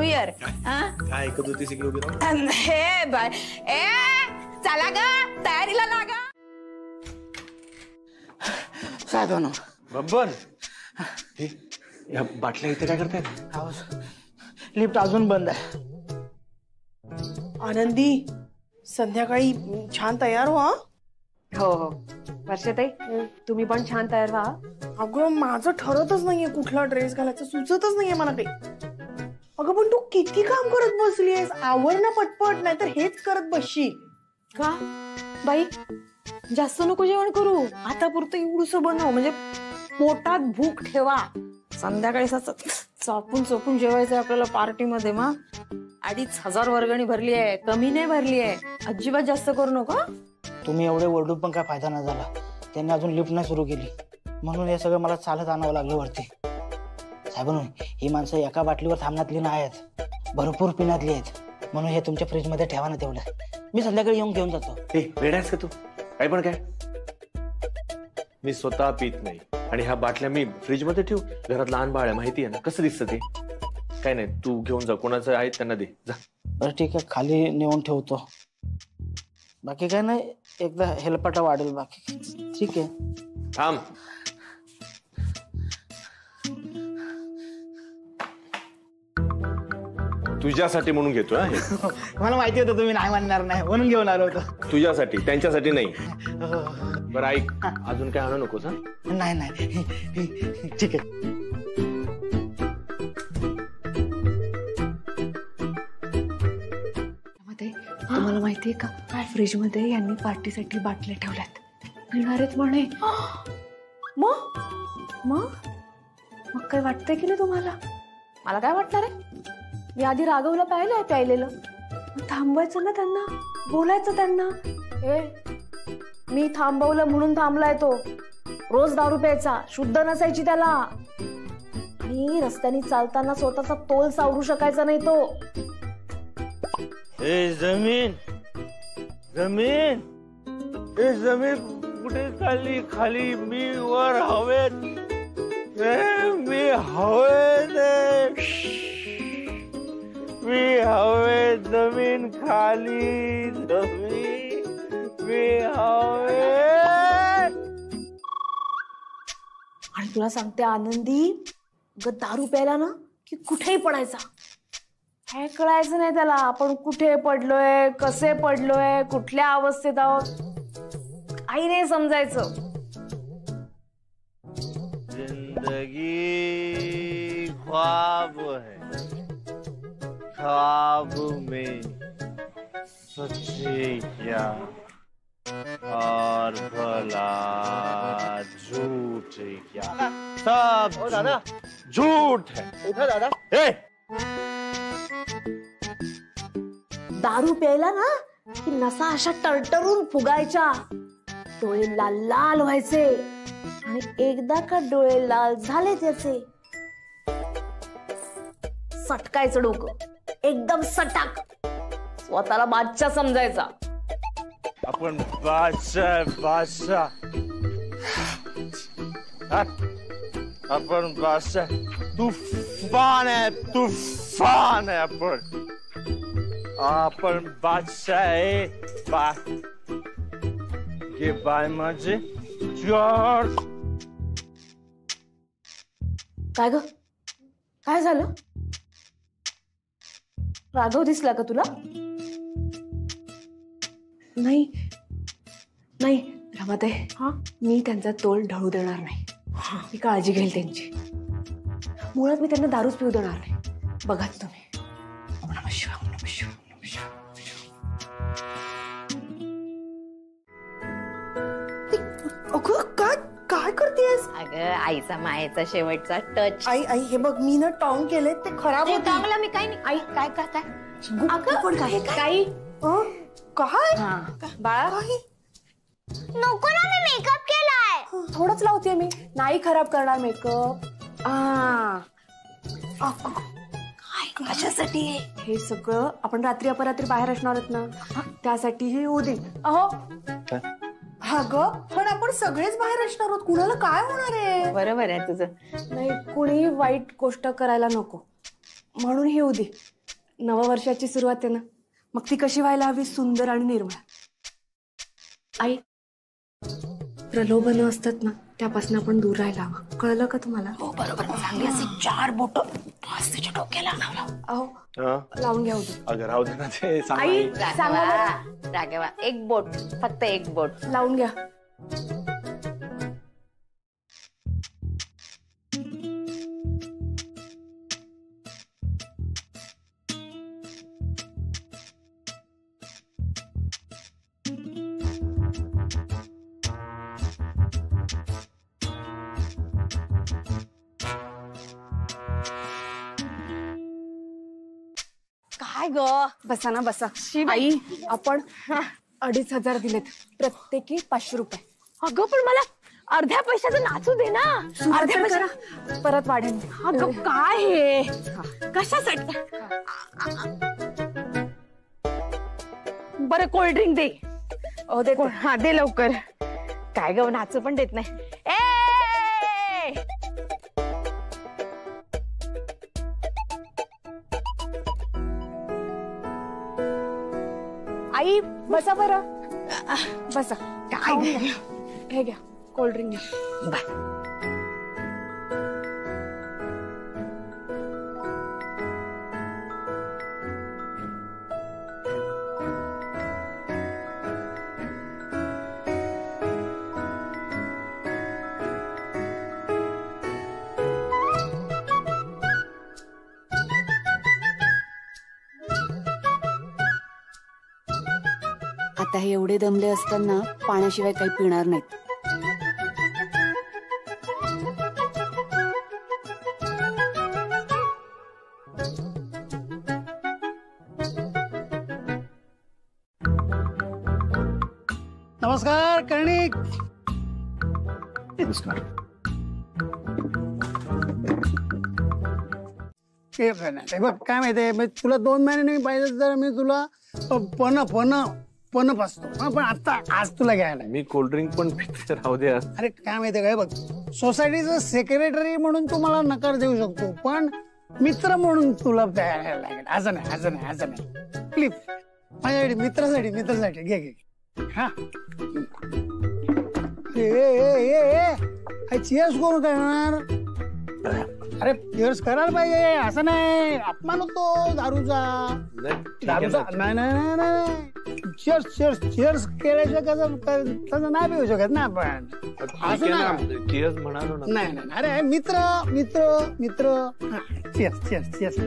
इयर.
काय ऐकत होतीस इकडे उभी राहून?
हे बाय, ए चला ग, तयारीला लागा.
साधन
बब्बन, या बाटल्या इथे काय करतायत?
लिफ्ट अजून बंद आहे.
आनंदी, संध्याकाळी छान तयार व्हा.
हो हो, वर्षाताई तुम्ही पण छान तयार व्हा.
अगं, माझं ठरतच नाहीये कुठला ड्रेस घालायचं, सुचतच नाहीये मला काही. अगं पण तू किती काम करत बसलीयस, आवर ना पटपट, नाही तर हेच करत बसशील
का बाई? जास्त नको जेवण करू,
आता पुरतं एवढंसं बनव, म्हणजे पोटात भूक ठेवा. संध्याकाळी चोपून जेवायचंय आपल्याला पार्टीमध्ये. मग 2,500 वर्गणी भरली आहे, कमी नाही भरली आहे. अजिबात जास्त करू नका.
तुम्ही एवढे ओरडून पण काय फायदा नाही झाला. त्यांनी अजून लिफ्ट नाही सुरू केली, म्हणून हे सगळं मला चालत आणावं लागलं वरती. साहेबांनो, ही माणसं एका बाटलीवर थांबण्यातली नाही आहेत, भरपूर पिण्यातली आहेत. म्हणून हे तुमच्या फ्रीजमध्ये ठेवा ना तेवढं. मी संध्याकाळी येऊन घेऊन जातो.
वेडायस का तू? काय पण काय? मी स्वतः पित नाही आणि ह्या बाटल्या मी फ्रीज मध्ये ठेवू? घरात लहान बाळ आहे, माहिती आहे ना कसं दिसतं ते. काय नाही, तू घेऊन जा, कोणाचं आहे त्यांना दे जा.
बरं ठीक आहे, खाली नेऊन ठेवतो. बाकी काय नाही, एकदा हेलपाटा वाढेल. बाकी ठीक आहे.
थांब. तुझ्यासाठी म्हणून घेतो.
मला माहिती होतं तुम्ही नाही म्हणणार नाही, म्हणून घेऊन आलो होतो.
तुझ्यासाठी, त्यांच्यासाठी नाही. बरं ऐक, अजून काय आणू नकोस?
नाही नाही, ठीक आहे.
तुम्हाला माहितीये का फ्रीज मध्ये यांनी पार्टीसाठी बाटल्या ठेवल्यात, पिणारेच म्हणे.
मग
मग मग काय वाटतंय की नाही तुम्हाला?
मला काय वाटणार आहे? मी आधी राघवला पाहिलंय प्यायलेलं.
थांबवायचं ना त्यांना, बोलायचं त्यांना.
मी थांबवलं म्हणून थांबलाय तो. रोज दारू प्यायचा, शुद्ध नसायची त्याला. आणि रस्त्याने चालताना स्वतःचा तोल सावरू शकायचा नाही तो.
ए जमीन जमीन, ए जमीन कुठे चालली? खाली मी वर हवेत. मी हवेत, मी हवेत. जमीन खाली, जमीन मी हवेत.
आणि तुला सांगते आनंदी, दारू प्यायला ना की कुठेही पडायचा. हे कळायचं नाही त्याला आपण कुठे पडलोय, कसे पडलोय, कुठल्या अवस्थेत आहोत, काही नाही समजायचं.
जिंदगी ख्वाब है, ख्वाब में सच्चे क्या और भला झूठ क्या, सब दादा झूठ है. उठा दादा.
दारू प्यायला ना की नसा अशा टरटरून फुगायच्या, डोळे लाल लाल व्हायचे. आणि एकदा का डोळे लाल झाले त्याचे, सटकायचं डोकं एकदम सटाक. स्वतःला बादशाह समजायचा.
अपन बादशाह बादशाह, अपन बादशाह. तूफान है, तूफान है. अपन बादशाह है. ये बाय माझे जॉर्ज.
काय ग, काय झालं? राघव दिसला का तुला?
नाही नाही रमाताई, मी त्यांचा तोल ढळू देणार नाही. मी काळजी घेईल त्यांची. मुळात मी त्यांना दारूच पिऊ देणार नाही. बघाच तुम्ही. ओम नमः शिवाय, ओम नमः शिवाय, ओम नमः शिवाय.
काय करतेस?
अगं आईचा मायेचा शेवटचा टच.
आई आई हे बग, मी ना टॉंग केले, ते खराब होते.
टांगला मी काही नाही. आई काय काय काय
काय
काही
काय
बाळा,
नको ना, मी मेकअप केलाय.
थोडंच लावते मी, नाही खराब करणार मेकअप.
कशासाठी?
हे सगळं आपण रात्री अपरात्री बाहेर असणार आहोत ना, त्यासाठी हे होऊ दे. अहो
अगं पण आपण सगळेच बाहेर असणार आहोत, कुणाला काय होणार आहे?
बरोबर आहे तुझं.
नाही, कुणी वाईट गोष्ट करायला नको म्हणून हे होऊ दे. नववर्षाची सुरुवात आहे ना, मग ती कशी व्हायला हवी? सुंदर आणि निर्मळ. आई, प्रलोभन असतात ना, त्यापासून आपण दूर राहायला हवं. कळलं का तुम्हाला?
हो बरोबर. चांगली असे 4 बोट तुझ्या डोक्याला लावलं.
अहो लावून घ्या.
अगं राहू दे ना ते.
आई
राघवा, एक बोट, फक्त एक बोट
लावून घ्या.
काय ग?
बसा ना, बसा. आई, आपण 2,500 दिलेत, प्रत्येकी 500 रुपये.
अगं पण मला अर्ध्या पैशाचं नाचू दे ना.
अर्ध्या पैसा परत वाढेल.
अगं काय हे? कशासाठी? बरं कोल्ड्रिंक दे.
देते.
दे लवकर. काय ग, नाचू पण देत नाही.
आई बसा बरं, बसा. काय हे घ्या, कोल्ड्रिंक घ्या.
बाय.
आता हे एवढे दमले असताना पाण्याशिवाय काही पिणार नाहीत.
नमस्कार कर्णिक.
नमस्कार.
बघ काय माहितीये, तुला 2 महिने पाहिजे तर मी तुला पण पाचतो, पण आता आज तुला घ्यायला.
मी कोल्ड्रिंक पण पिते, राहू दे.
अरे काय माहितीये काय, बघ सोसायटीचा सेक्रेटरी म्हणून तू मला नकार देऊ शकतो, पण मित्र म्हणून तुला द्यायला लागेल. असं नाही प्लीज, माझ्यासाठी मित्रासाठी घे घे. हा चिअर्स कोण करणार? अरे चिअर्स करायला पाहिजे, असं नाही अपमान होतो दारूचा. नाही चिअर्स केल्याशिवाय कसं नाही पिऊ शकत ना आपण.
चिअर्स म्हणालो ना.
नाही अरे मित्र चिअर्स.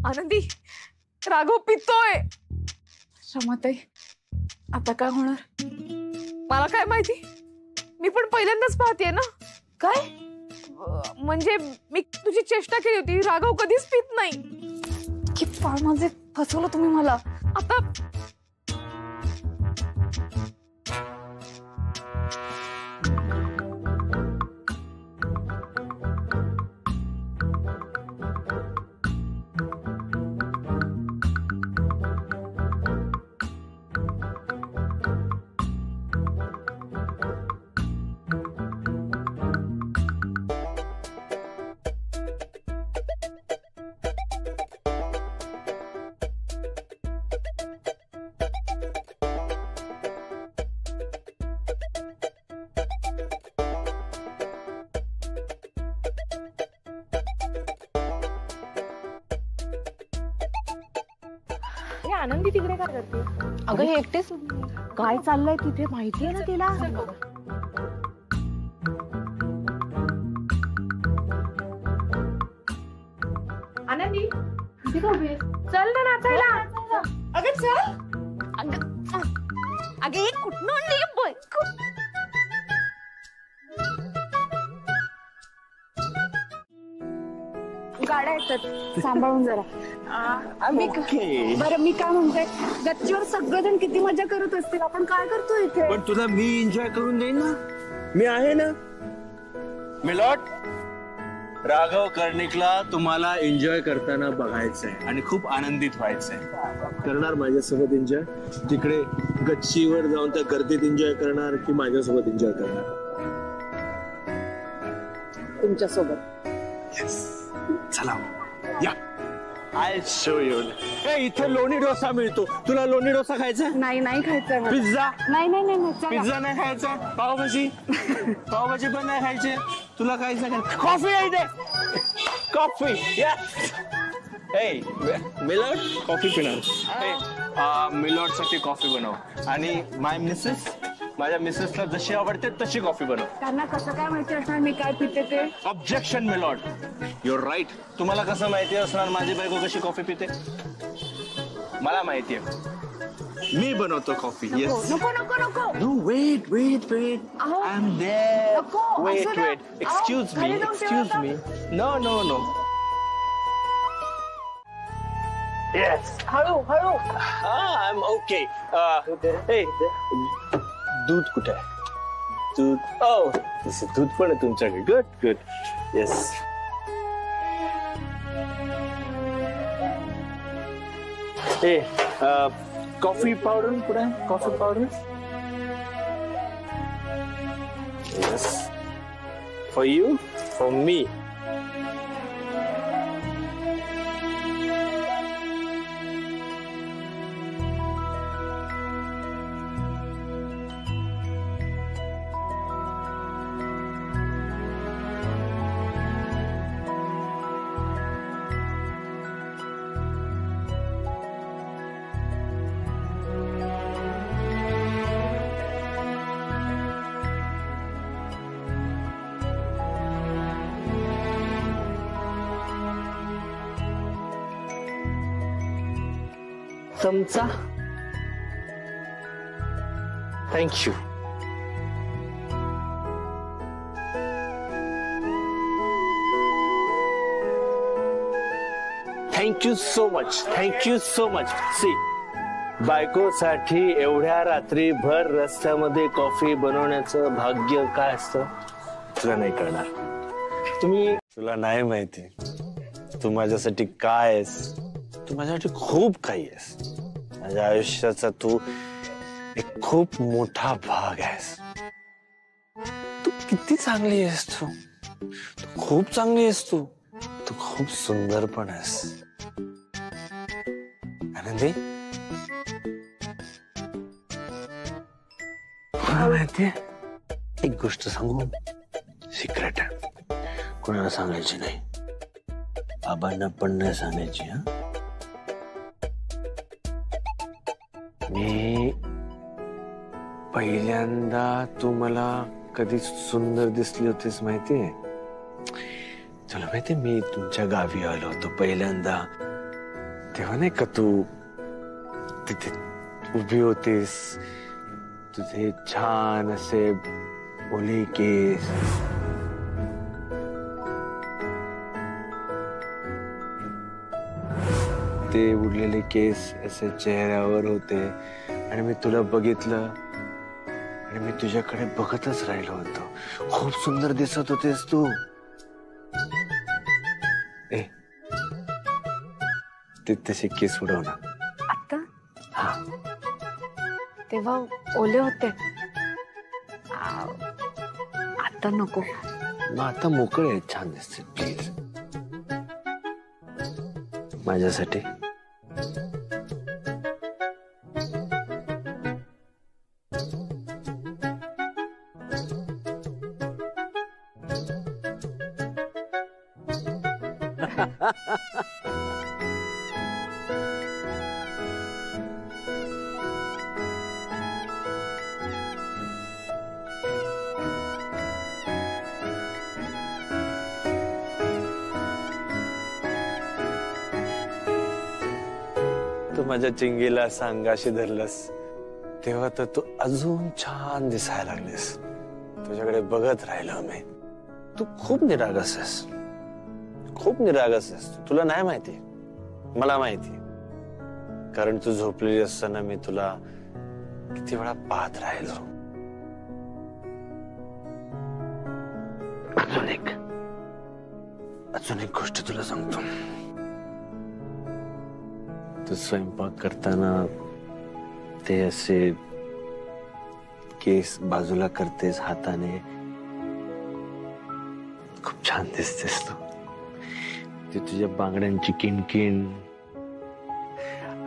आनंदी, राघव पितोय.
रमाताई, आता काय होणार?
मला काय माहिती, मी पण पहिल्यांदाच पाहतेय ना. काय म्हणजे मी तुझी चेष्टा केली होती, राघव कधीच पित नाही.
की फार माझे फसवलं तुम्ही मला.
आता आनंदी तिकडे काय करते?
अगं हे एकटेच काय चाललंय तिथे माहितीये ना तिला.
आनंदी चल ना नाचायला. अगं चल. अगं एक कुठनं आणली
गाड्या येतात, सांभाळून जरा. बरं मी काय म्हणते, गच्चीवर सगळेजण किती मजा करत असतील, आपण काय करतो इथे?
पण तुला मी एन्जॉय करून देईन ना, मी आहे ना. मिलॉट, राघव कर्णिकला तुम्हाला एन्जॉय करताना बघायचंय आणि खूप आनंदित व्हायचंय. करणार माझ्यासोबत एन्जॉय? तिकडे गच्चीवर जाऊन त्या गर्दीत एन्जॉय करणार की माझ्यासोबत एन्जॉय करणार?
तुमच्यासोबत.
चला या, आय शो यू. इथे लोणी डोसा मिळतो, तुला लोणी डोसा खायचा?
नाही खायचा.
पिझ्झा?
नाही
पिझ्झा नाही खायचा. पावभाजी पण नाही खायची. तुला खायचं का? कॉफी आहे इथे, कॉफी. मिलॉट कॉफी पिणार. मिलॉट साठी कॉफी बनव आणि माझ्या मिसेसला जशी आवडते तशी कॉफी बनव.
त्यांना कसं काय माहिती असणार मी काय पिते ते?
Objection milord. Your right. तुम्हाला कसं माहिती असणार माझी बायको कशी कॉफी पिते? मला माहितीये, मी बनवतो कॉफी. येस.
नको.
No, wait. I am there. Wait. Excuse me. No. Yes.
हळू.
I am okay. दूध कुठे आहे? दूध पण आहे तुमच्याकडे. गुड. येस. कॉफी पावडर कुठे आहे? Coffee powder. Yes. For you, for me. चमचा. Thank you. Thank you so much. Thank you so much. See, बायकोसाठी एवढ्या रात्रीभर रस्त्यामध्ये कॉफी बनवण्याचं भाग्य काय असतं तुला नाही कळणार. तुला नाही माहिती तू माझ्यासाठी काय आहेस. तू माझ्यासाठी खूप काही आहेस. माझ्या आयुष्याचा तू एक खूप मोठा भाग आहेस. तू किती चांगली आहेस. तू खूप चांगली आहेस. तू खूप सुंदर पण आहेस. आनंदी, माहितीये एक गोष्ट सांगू. सिक्रेट आहे, कोणाला सांगायची नाही. बाबांना पण नाही सांगायची. हा, मी पहिल्यांदा तू मला कधी सुंदर दिसली होतीस माहितीये. तुला माहितीये मी तुमच्या गावी आलो होतो पहिल्यांदा, तेव्हा नाही का तू तिथे उभी होतीस. तुझे छान असे ओले केस, ते उडलेले केस असे चेहऱ्यावर होते आणि मी तुला बघितलं आणि मी तुझ्याकडे बघतच राहिलो होतो. खूप सुंदर दिसत होतेस तू. ते तसे केस उडव ना
आता.
हा,
तेव्हा ओले होते. आता नको.
मग आता मोकळे आहेत, छान दिसते. प्लीज माझ्यासाठी. तू माझ्या चिंगीला सांगाशी धरलंस तेव्हा तर तू अजून छान दिसायला लागलीस. तुझ्याकडे बघत राहिलो मी. तू खूप निरागस आहेस. खूप निरागस आहेस. तुला नाही माहिती, मला माहिती. कारण तू झोपलेली असताना मी तुला किती वेळा पाहत राहिलो. अजून एक गोष्ट तुला सांगतो. तू स्वयंपाक करताना ते असे केस बाजूला करतेस हाताने, खूप छान दिसतेस तू. ते तुझ्या बांगड्यांची किणकिण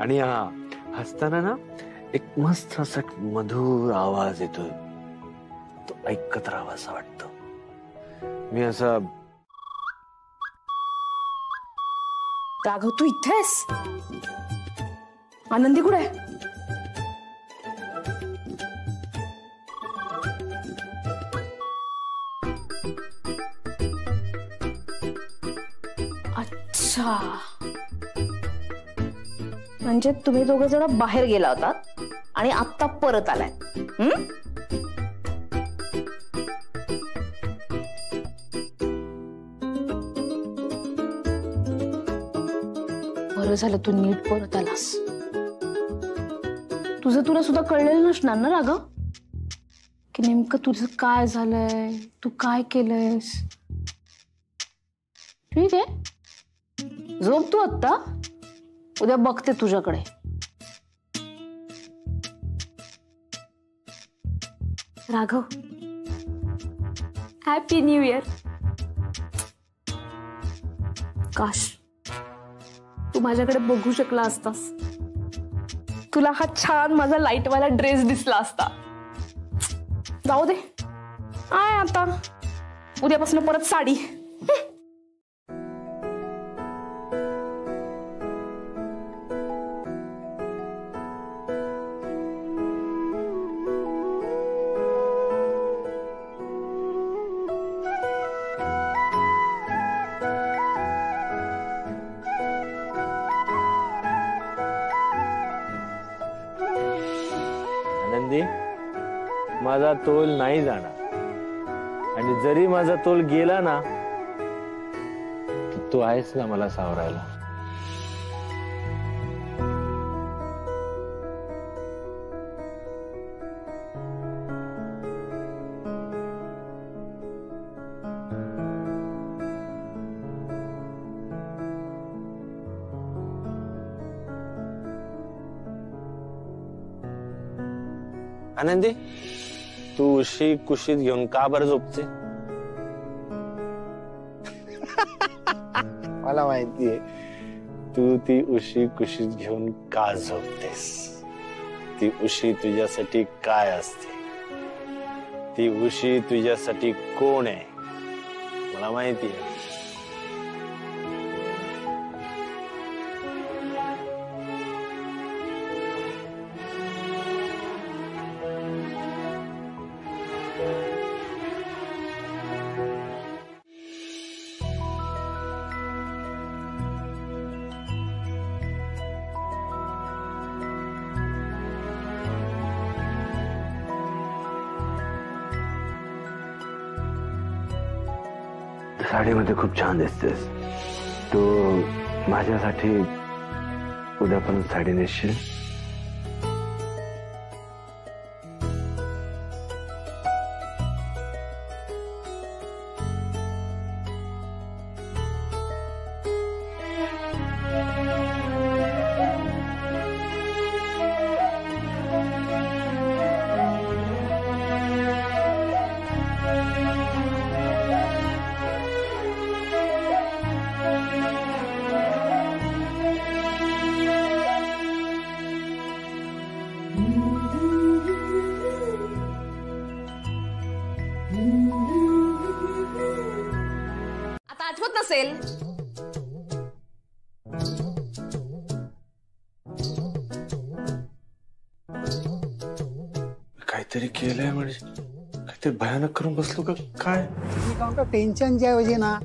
आणि हा हसताना ना एक मस्त असा मधुर आवाज येतो. तो ऐकत राहावा असं वाटतं. मी असा.
राघव तू इथेस? आनंदी कुठे आहे? अच्छा, म्हणजे तुम्ही दोघं जण बाहेर गेला होतात आणि आत्ता परत आलाय. बरं झालं तू नीट परत आलास. तुझं तुला सुद्धा कळलेलं नसणार ना राघव की नेमकं तुझं काय झालंय, तू काय केलंयस. ठीक आहे, झोप तू आत्ता. उद्या बघते तुझ्याकडे. Raghav, happy new year. काश तू माझ्याकडे बघू शकला असतास. तुला हा छान माझा लाईटवाला ड्रेस दिसला असता. जाऊ दे, आहे आता. उद्यापासून परत साडी.
माझा तोल नाही जाणार, आणि जरी माझा तोल गेला ना तर तू आहेस ना मला सावरायला. आनंदी, तू उशी कुशीत घेऊन का बरं झोपते? मला माहितीये तू ती उशी कुशीत घेऊन का झोपतेस. ती उशी तुझ्यासाठी काय असते, ती उशी तुझ्यासाठी कोण आहे मला माहितीये. साडीमध्ये खूप छान दिसतेस तू. माझ्यासाठी उद्या पण साडी नेसशील?
आता आठवत नसेल.
काहीतरी केलंय म्हणजे काहीतरी भयानक करून बसलो का काय?
टेन्शनच्या ऐवजी ना,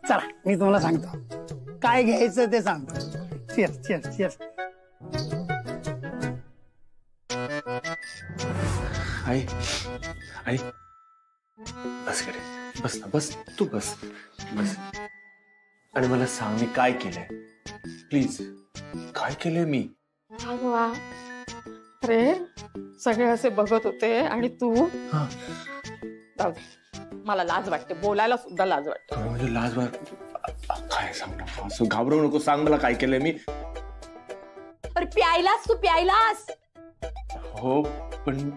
चला मी तुम्हाला सांगतो काय घ्यायचं ते सांगतो. Chess chess chess.
आई आई बस करे, बस ना, बस तू बस बस. आणि मला सांग मी काय केलंय, प्लीज. काय केलंय मी?
वा, अरे सगळे असे बघत होते आणि तू. जाऊ दे, मला लाज वाटते, बोलायला सुद्धा लाज वाटते.
म्हणजे लाज काय सांग ना, असं घाबरवू नको, सांग मला काय केलंय मी.
अरे प्यायलास तू, प्यायलास.
हो पण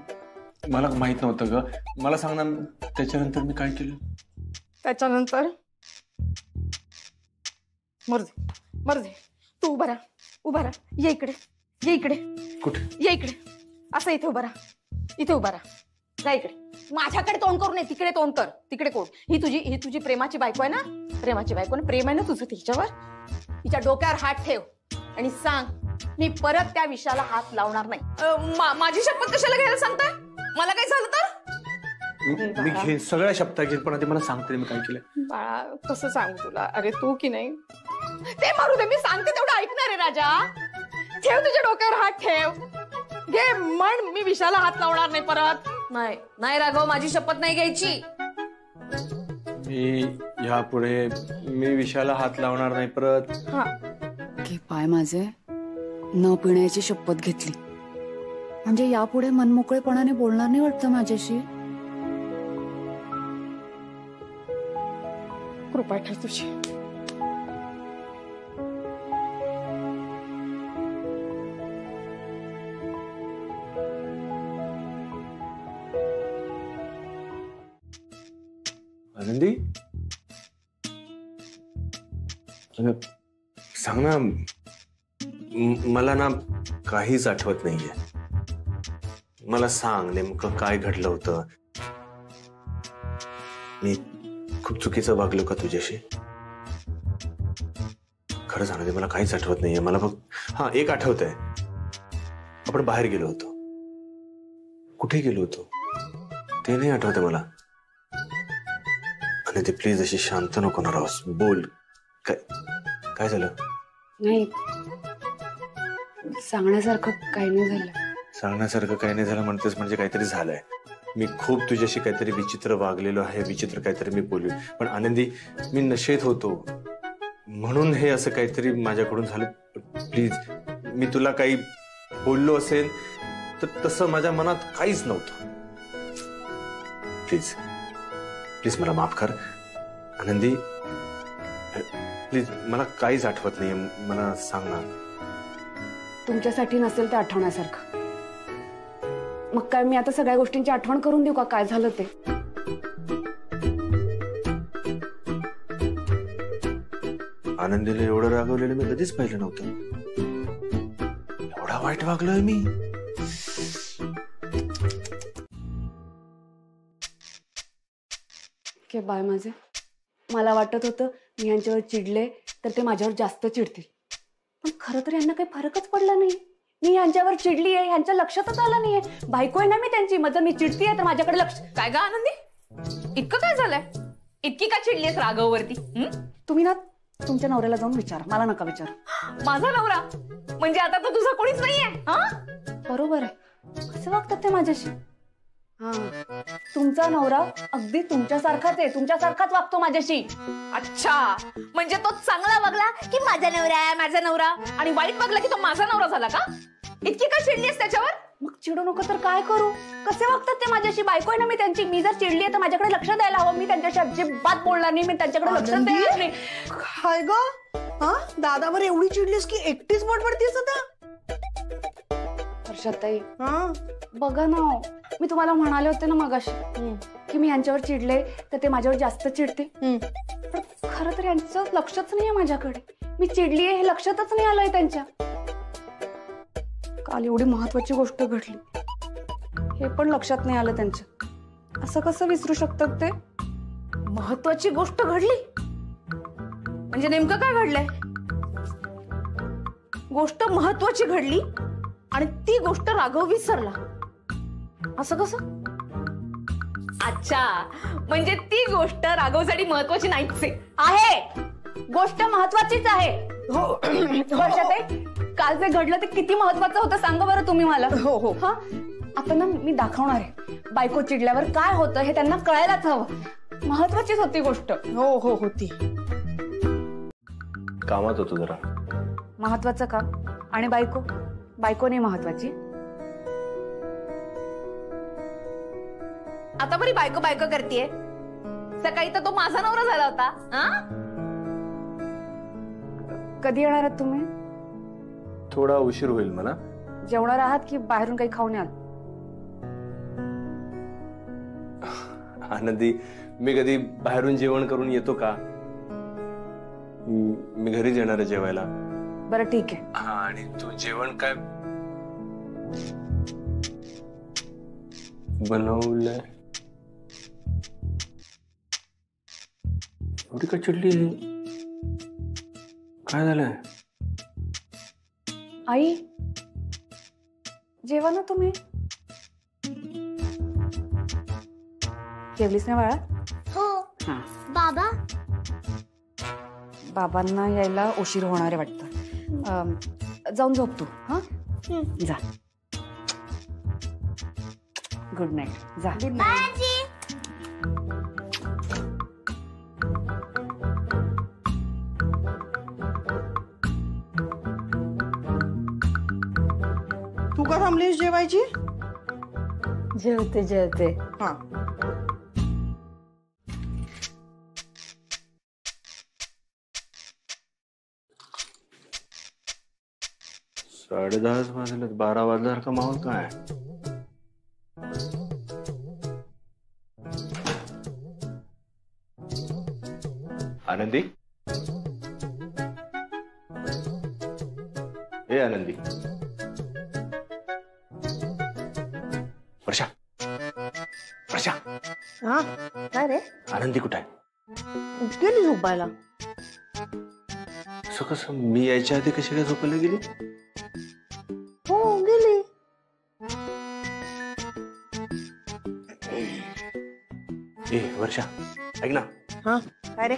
मला माहित नव्हतं ग, मला सांग ना त्याच्यानंतर मी काय केलं.
त्याच्यानंतर मर्दे तू उभा राहा, उभा राहा. ये इकडे, ये इकडे.
कुठे?
ये इकडे, असं इथे उभा राहा, इथे उभा राहा. जा इकडे, माझ्याकडे तोंड करू नये, तिकडे तोंड कर. तिकडे कोण? ही तुझी प्रेमाची बायको आहे ना, प्रेमाची बायको ना, प्रेम आहे ना तुझं तिच्यावर. तिच्या डोक्यावर हात ठेव आणि सांग मी परत त्या विषयाला हात लावणार नाही. माझी शपथ कशाला घ्यायला सांगताय? मला काय झालं तर?
मी घेईन सगळ्या शब्द घेईन, पण आधी मला सांगते मी काय केलं.
बाळा कसं सांगू तुला? अरे तू की नाही ते मारू दे, मी सांगते तेवढं ऐकणार आहे राजा. ठेव तुझ्या डोक्यावर हात ठेव, घे म्हण मी विषयाला हात लावणार नाही परत.
नाही नाही राघव, माझी शपथ नाही घ्यायची.
मी यापुढे मी विषयाला हात लावणार नाही परत.
घे पाय माझे. न पिण्याची शपथ घेतली म्हणजे यापुढे मनमोकळेपणाने बोलणार नाही वाटतं माझ्याशी.
कृपा ठेव तुझी.
आनंदी सांग ना, मला ना काहीच आठवत नाहीये. मला सांग नेमकं काय घडलं होतं. मी खूप चुकीचं वागलो का तुझ्याशी? खरं सांगते मला काहीच आठवत नाहीये. मला फक्त एक आठवतंय, आपण बाहेर गेलो होतो. कुठे गेलो होतो ते नाही आठवतंय मला. आणि ते प्लीज अशी शांत नको ना राहूस, बोल काय झालं?
नाही, सांगण्यासारखं काही नाही झालं.
सांगण्यासारखं काही नाही झालं म्हणतेस म्हणजे काहीतरी झालंय. मी खूप तुझ्याशी काहीतरी विचित्र वागलेलो आहे, विचित्र काहीतरी मी बोललो, पण आनंदी मी नशेत होतो म्हणून हे असं काहीतरी माझ्याकडून झालं. प्लीज, मी तुला काही बोललो असेल तर तसं माझ्या मनात काहीच नव्हतं. प्लीज प्लीज मला माफ कर आनंदी. प्लीज, मला काहीच आठवत नाहीये, मला सांग ना.
तुमच्यासाठी नसेल ते आठवण्यासारखं. मग काय मी आता सगळ्या गोष्टींची आठवण करून देऊ का काय झालं ते?
आनंदीला एवढं रागवलेलं मी कधीच पाहिलं नव्हतं. एवढा वाईट वागलोय मी.
के बाय माझे. मला वाटत होतं मी यांच्यावर चिडले तर ते माझ्यावर जास्त चिडतील, पण खरं तर यांना काही फरकच पडला नाही. मी यांच्यावर चिडली आहे, यांच्या लक्षातच आलं नाहीये. बायको आहे ना मी त्यांची, मग जर मी चिडती आहे तर माझ्याकडे लक्ष.
काय ग आनंदी, इतकं काय झालंय? इतकी का चिडलीस राघववरती?
तुम्ही ना तुमच्या नवऱ्याला जाऊन विचारा, मला नका विचार.
माझा नवरा म्हणजे आता तर तुझा कोणीच नाहीये?
बरोबर आहे. कसं वागतात ते माझ्याशी? हा, तुमचा नवरा अगदी तुमच्यासारखाच आहे, तुमच्यासारखाच वागतो माझ्याशी.
अच्छा, म्हणजे तो चांगला वागला की माझा नवरा आहे माझा नवरा, आणि वाईट वागला की तो माझा नवरा झाला का? इतकी का चिडलीस त्याच्यावर?
मग चिडू नको तर काय करू? कसे वागतात ते माझ्याशी? बायको आहे ना मी त्यांची. मी जर चिडली आहे तर माझ्याकडे लक्ष द्यायला हवं. मी त्यांच्याशी अजिबात बोलणार नाही, मी त्यांच्याकडे लक्ष द्यायला नाही.
काय ग, हा दादावर एवढी चिडलीस की एकटीच बडबडतीस आता?
हर्षाताई, बघा ना, मी तुम्हाला म्हणाले होते ना मगाशी की मी यांच्यावर चिडले तर ते माझ्यावर जास्त चिडते. पण खरं तर यांचं लक्षच नाहीये माझ्याकडे. मी चिडलीये हे लक्षातच नाही आलंय त्यांच्या. काल एवढी महत्वाची गोष्ट घडली, हे पण लक्षात नाही आलं त्यांच्या. असं कसं विसरू शकतात ते?
महत्वाची गोष्ट घडली म्हणजे नेमकं काय घडलंय? गोष्ट महत्वाची घडली आणि ती गोष्ट राघव विसरला, असं कसं? अच्छा, म्हणजे ती गोष्ट राघवसाठी महत्वाची नाहीच आहे.
गोष्ट महत्वाचीच आहे. हर्षाताई, काल जे घडलं ते किती महत्वाचं होतं सांगा बरं तुम्ही मला.
हो हो.
हा, आता ना मी दाखवणार आहे बायको चिडल्यावर काय होतं हे त्यांना कळायलाच हवं. महत्वाचीच होती गोष्ट.
हो हो होती.
कामात होतो जरा.
महत्वाचं काम आणि बायको नाही महत्वाची.
आता बरी बायको बायको करतीये. सकाळी तर तो माझा नवरा झाला होता.
कधी येणार आहात तुम्ही?
थोडा उशीर होईल मला.
जेवणार आहात की बाहेरून काही खाऊन याल?
आनंदी, मी कधी बाहेरून जेवण करून येतो का? मी घरीच येणार आहे जेवायला.
बरं ठीक आहे.
हा, आणि तू जेवण काय बनवलंय? एवढी का चिडली? काय झालंय?
आई, जेवा ना तुम्ही. जेवलीस ना बाळा?
हो. बाबा?
बाबांना यायला उशीर होणार आहे वाटतं. जाऊन झोप तू. हा, जा. Good night. जा.
Good night.
तू का थांबलीस जेवायची?
जेवते.
हा.
साडे 10 वाजले, 12 वाजल्यासारखा माहोल काय? आनंदी, ए आनंदी. वर्षा, वर्षा.
हा, काय रे?
आनंदी कुठे आहे?
गेली झोपायला.
असं कसं? मी यायच्या आधी कशी काय झोपायला गेली?
हो, गेली.
ए वर्षा, ऐक ना.
हा, काय रे?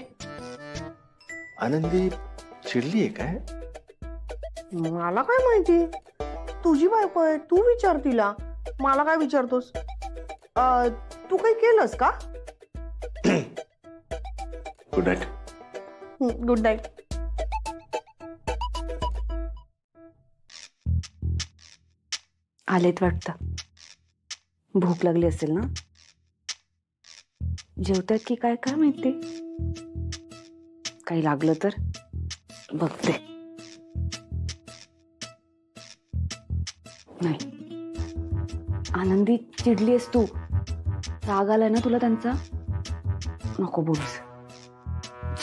आनंदी चिडली आहे काय?
मला काय माहिती? तुझी बायको आहे, तू विचार तिला. मला काय विचारतोस? तू काही केलंस का?
Good night.
Good night.
आलेत वाटतं. भूक लागली असेल ना? जेवतात की काय काय माहिती. काही लागलं तर बघते. नाही आनंदी, चिडली आहेस तू. राग आलाय ना तुला त्यांचा? नको बोलूस.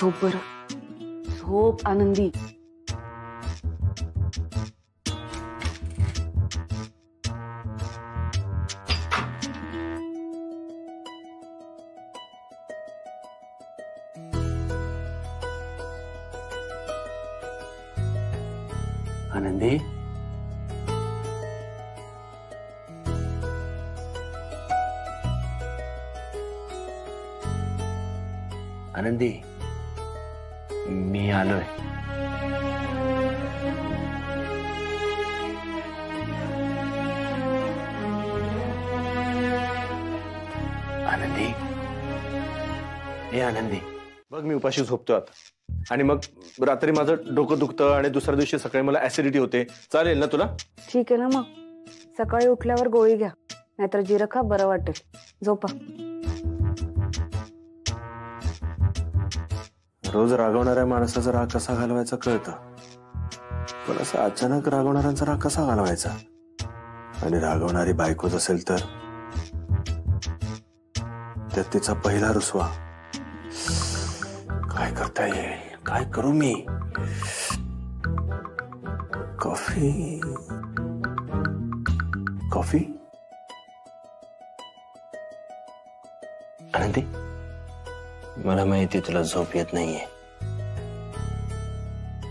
झोप बरं. झोप आनंदी.
आनंदी, आनंदी, मी आलोय. आनंदी, ए आनंदी, बघ मी उपाशी झोपतो आता. आणि मग रात्री माझं डोकं दुखतं आणि दुसऱ्या दिवशी सकाळी मला ऍसिडिटी होते. चालेल ना तुला?
ठीक आहे ना मग. सकाळी उठल्यावर गोळी घ्या, नाहीतर जिरं खा, बरं वाटेल. झोपा.
रोज रागवणाऱ्या माणसाचा राग कसा घालवायचा कळतं, पण असं अचानक रागवणाऱ्यांचा राग कसा घालवायचा? आणि रागवणारी बायकोच असेल तर त्यात तिचा पहिला रुसवा. काय करता येईल? काय करू मी? Coffee coffee. आनंदी, मला माहिती तुला झोप येत नाहीये.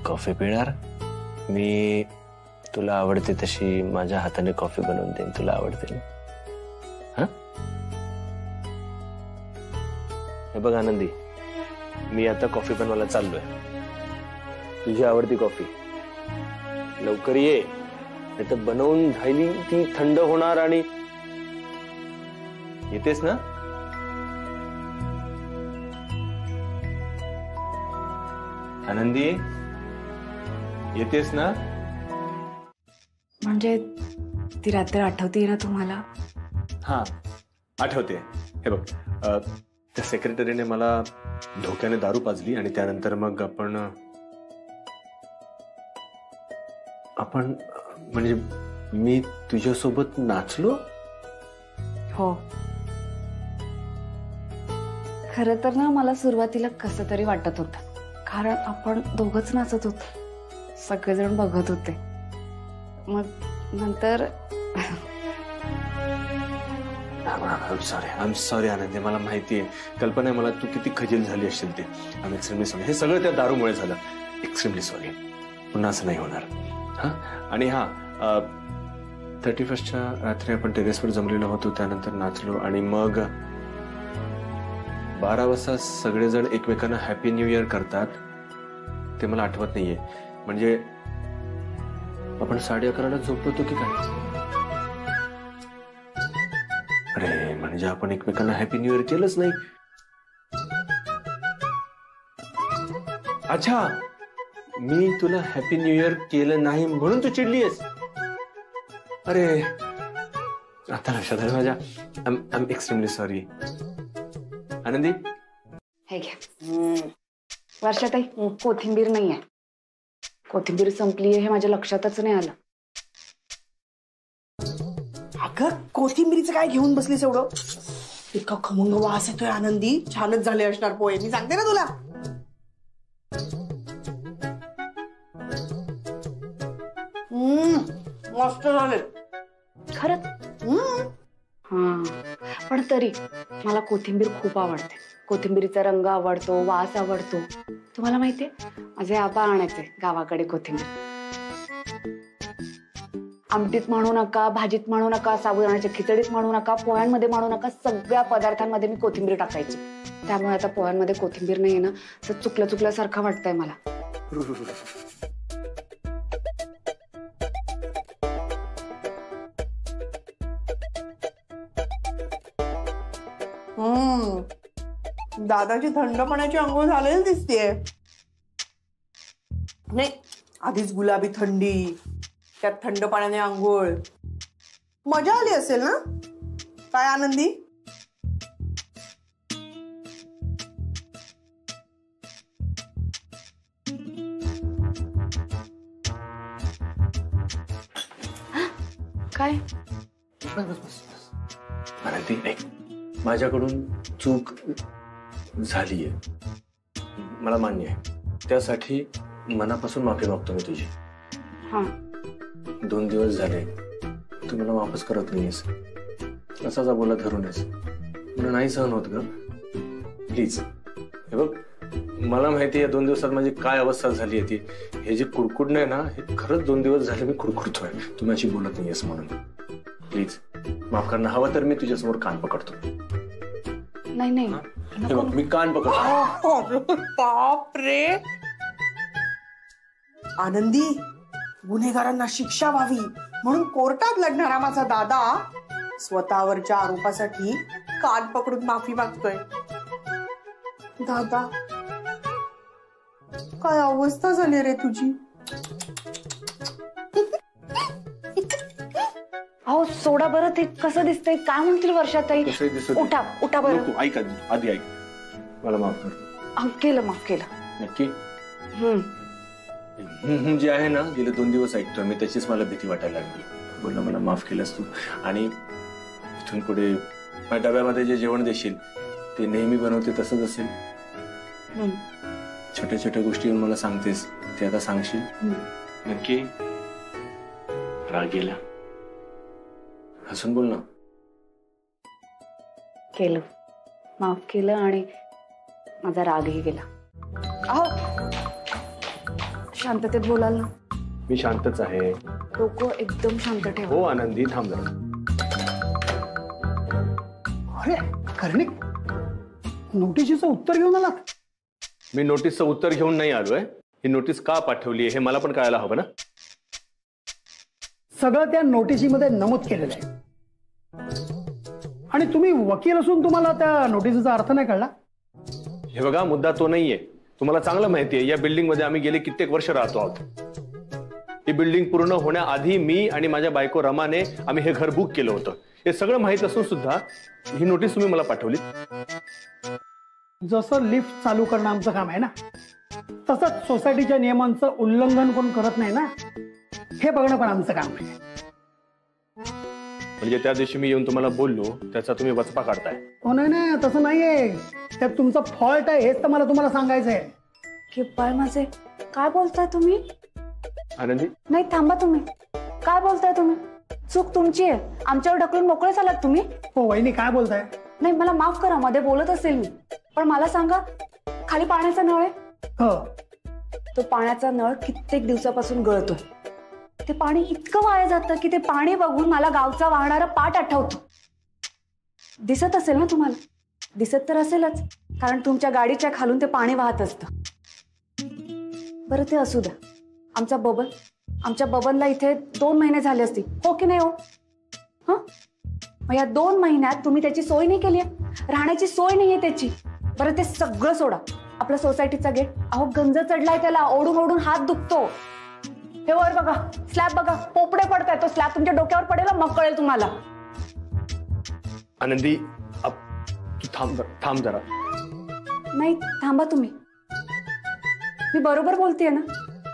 कॉफी पिणार? मी तुला आवडते तशी माझ्या हाताने कॉफी बनवून देईन. तुला आवडते ना? हा, हे बघ आनंदी, मी आता कॉफी बनवायला चाललोय. तुझी आवडती कॉफी. लवकर ये, नाही तर बनवून राहिली ती थंड होणार. आणि येतेस ना? आनंदी, येतेस ना?
म्हणजे ती रात्र आठवते ना तुम्हाला?
हा, आठवते. हे बघ, त्या सेक्रेटरीने मला धोक्याने दारू पाजली आणि त्यानंतर मग आपण म्हणजे मी तुझ्यासोबत नाचलो.
हो, खरं तर ना मला सुरुवातीला कसं तरी वाटत होतं, कारण आपण दोघंच नाचत होतो, सगळेजण बघत होते. मग नंतर
आय एम सॉरी आनंदी, मला माहिती आहे, कल्पना आहे मला तू किती खजील झाली असशील ते. I am extremely sorry. हे सगळं त्या दारूमुळे झालं. Extremely sorry. पुन्हा असं नाही होणार. हा, आणि हा, 31च्या रात्री आपण टेरेसवर जमलेलो होतो, त्यानंतर नाचलो आणि मग 12 वाजता सगळेजण एकमेकांना हॅपी न्यू इयर करतात. ते मला आठवत नाहीये. म्हणजे आपण 11:30ला झोपलो होतो की काय? अरे, म्हणजे आपण एकमेकांना हॅपी न्यू इयर केलंच नाही. अच्छा, मी तुला हॅपी न्यू इयर केलं नाही म्हणून तू चिडलीयस? अरे, आता लक्षात आलं माझ्या. I am extremely sorry. आनंदी,
हे घ्या. वर्षाताई, कोथिंबीर नाहीये. कोथिंबीर संपलीये हे माझ्या लक्षातच नाही आलं.
अगं, कोथिंबीरीचं काय घेऊन बसलीस एवढं? इतका खमंग वास येतोय आनंदी. छानच झाले असणार पोहे, मी सांगते ना तुला. मस्त झाले
खरंच. हा, पण तरी मला कोथिंबीर खूप आवडते. कोथिंबीरीचा रंग आवडतो, वास आवडतो. तुम्हाला माहितीये, माझे आबा आणायचे गावाकडे कोथिंबीर. आमटीत म्हणू नका, भाजीत म्हणू नका, साबुदाण्याच्या खिचडीत म्हणू नका, पोह्यांमध्ये म्हणू नका, सगळ्या पदार्थांमध्ये मी कोथिंबीर टाकायची. त्यामुळे आता पोह्यांमध्ये कोथिंबीर नाहीये ना, तर चुकल्यासारखं वाटतंय मला.
दादाची थंड पाण्याची आंघोळ झालेली दिसतेय. नाही, आधीच गुलाबी थंडी, त्यात थंड पाण्याने आंघोळ. मजा आली असेल ना? काय आनंदी?
काय?
आनंदी, ऐक, माझ्याकडून चूक झालीये, मला मान्य आहे. त्यासाठी मनापासून माफी मागतो मी तुझी.
हा,
2 दिवस झाले तू मला वापस करत नाहीयेस, असाच बोला धरूनच. मला नाही सहन होत ग, प्लीज. हे बघ, मला माहिती आहे 2 दिवसात माझी काय अवस्था झाली आहे ती. हे जे कुडकुड नाही ना, हे खरंच 2 दिवस झाले मी कुडकुडतोय, तू माझी बोलत नाहीयेस म्हणून. प्लीज माफ करणं. हवं तर मी तुझ्यासमोर कान पकडतो.
नाही नाही,
हे बघ, मी कान पकडतो.
बाप रे आनंदी, गुन्हेगारांना शिक्षा व्हावी म्हणून कोर्टात लढणारा माझा दादा स्वतःवरच्या आरोपासाठी कान पकडून माफी मागतोय. दादा, काय अवस्था झाली रे तुझी?
अहो सोडा बरं, ते कसं दिसतंय? काय म्हणतील वर्षाताई? उठा उठा बरं.
तू ऐक आधी ऐक, मला माफ कर.
केलं, माफ केलं.
नक्की? जे आहे ना, गेले 2 दिवस ऐकतोय मी, त्याचीच मला भीती वाटायला लागली. बोलला मला माफ केलंस तू, आणि इथून पुढे माझ्या डब्यामध्ये जे जेवण देशील ते नेहमी बनवते तसंच असेल. छोट्या छोट्या गोष्टी मला सांगतेस, ते आता सांगशील नक्की? राग गेला? हसून बोल ना.
केलं, माफ केलं, आणि माझा रागही गेला. अहो शांततेत बोलाल ना?
मी शांतच आहे.
डोकं एकदम शांत ठेवा.
हो आनंदी, थांब जरा.
अरे कर्णिक, नोटिशीचं उत्तर घेऊन आला?
मी नोटीसचं उत्तर घेऊन नाही आलोय. ही नोटीस का पाठवली हे मला पण कळायला हवं ना.
सगळं त्या नोटिशीमध्ये नमूद केलेलं आहे, आणि तुम्ही वकील असून तुम्हाला त्या नोटिसीचा अर्थ नाही कळला?
हे बघा, मुद्दा तो नाहीये. तुम्हाला चांगलं माहिती आहे, या बिल्डिंग मध्ये आम्ही गेले कित्येक वर्ष राहतो आहोत. ही बिल्डिंग पूर्ण होण्याआधी मी आणि माझ्या बायको रमाने आम्ही हे घर बुक केलं होतं. हे सगळं माहित असून सुद्धा ही नोटीस तुम्ही मला पाठवली.
जसं लिफ्ट चालू करणं आमचं काम आहे ना, तसंच सोसायटीच्या नियमांचं उल्लंघन कोण करत नाही ना, हे बघणं पण आमचं काम आहे.
म्हणजे त्या दिवशी मी येऊन तुम्हाला बोललो त्याचा तुम्ही वचपा काढताय?
हो नाही, तसं नाहीये. त्यात तुमचा फॉल्ट आहे हेच तर मला तुम्हाला सांगायचं आहे.
की बाय माझे, काय बोलताय तुम्ही?
आनंदी,
नाही थांबा, तुम्ही काय बोलताय? तुम्ही चूक तुमची आहे, आमच्यावर ढकलून मोकळे झालात तुम्ही.
हो वहिनी, काय बोलताय?
नाही, मला माफ करा, मध्ये बोलत असेल मी, पण मला सांगा, खाली पाण्याचा नळ आहे.
हो,
तो पाण्याचा नळ कित्येक दिवसापासून गळतोय. ते पाणी इतकं वाया जातं की ते पाणी बघून मला गावचा वाहणारा पाट आठवतो. दिसत असेल ना तुम्हाला? दिसत तर असेलच, कारण तुमच्या गाडीच्या खालून ते पाणी वाहत असतं. बरं ते असू द्या. आमच्या बबनला इथे 2 महिने झाले असतील, हो की नाही हो? मग या 2 महिन्यात तुम्ही त्याची सोय नाही केली, राहण्याची सोय नाहीये त्याची. बरं ते सगळं सोडा. आपल्या सोसायटीचा गेट, अहो गंज चढलाय त्याला, ओढून ओढून हात दुखतो. हे वर बघा, स्लॅब बघा, पोपडे पडताय. तो स्लॅब तुमच्या डोक्यावर पडेल, मग कळेल तुम्हाला.
आनंदी, तू थांब जरा.
नाही थांबा तुम्ही, मी बरोबर बोलतेय ना?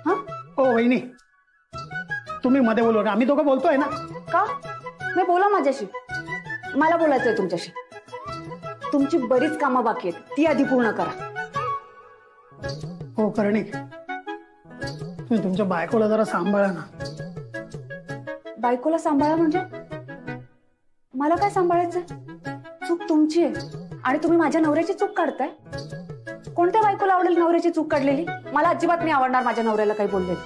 हा
हो वहिनी, तुम्ही मध्ये बोलू नका, आम्ही दोघं बोलतोय ना.
का नाही? बोला माझ्याशी, मला बोलायचंय तुमच्याशी. तुमची बरीच कामं बाकी आहेत, ती आधी पूर्ण करा.
हो कर्णिक, तुम्ही तुमच्या बायकोला जरा सांभाळा ना.
बायकोला सांभाळा म्हणजे? मला काय सांभाळायचंय? चूक तुमची आहे, आणि तुम्ही माझ्या नवऱ्याची चूक काढताय. कोणत्या बायकोला आवडेल नवऱ्याची चूक काढलेली? मला अजिबात नाही आवडणार माझ्या नवऱ्याला काही बोललेलं.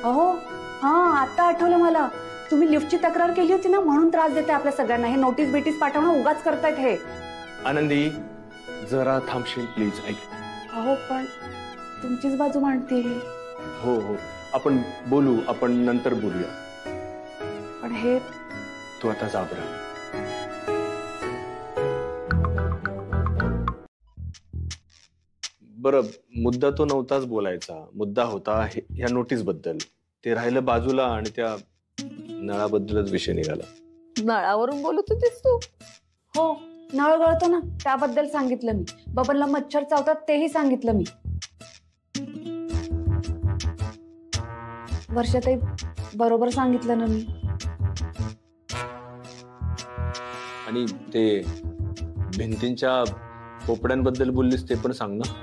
अहो हा, आता आठवलं मला. तुम्ही लिफ्टची तक्रार केली होती ना, म्हणून त्रास देते आपल्या सगळ्यांना. हे नोटीस बिटीस पाठवणं उगाच करतायत हे.
आनंदी, जरा थांबशील प्लीज? ऐक.
अहो पण तुमचीच बाजू मांडतील.
हो, आपण बोलू, आपण नंतर बोलूया.
पण हे
तू आता जा बरं. बरं, मुद्दा तो नव्हताच बोलायचा. मुद्दा होता ह्या नोटीस बद्दल. ते राहिलं बाजूला आणि त्या नळाबद्दलच विषय निघाला.
नळावरून बोलत होतीस तू?
हो, नळ गळतो ना त्याबद्दल सांगितलं मी. बबनला मच्छर चावतात तेही सांगितलं मी. वर्षाताई बरोबर सांगितलं ना मी.
आणि ते भिंतींच्या पोपड्यांबद्दल बोललीस ते पण सांग ना.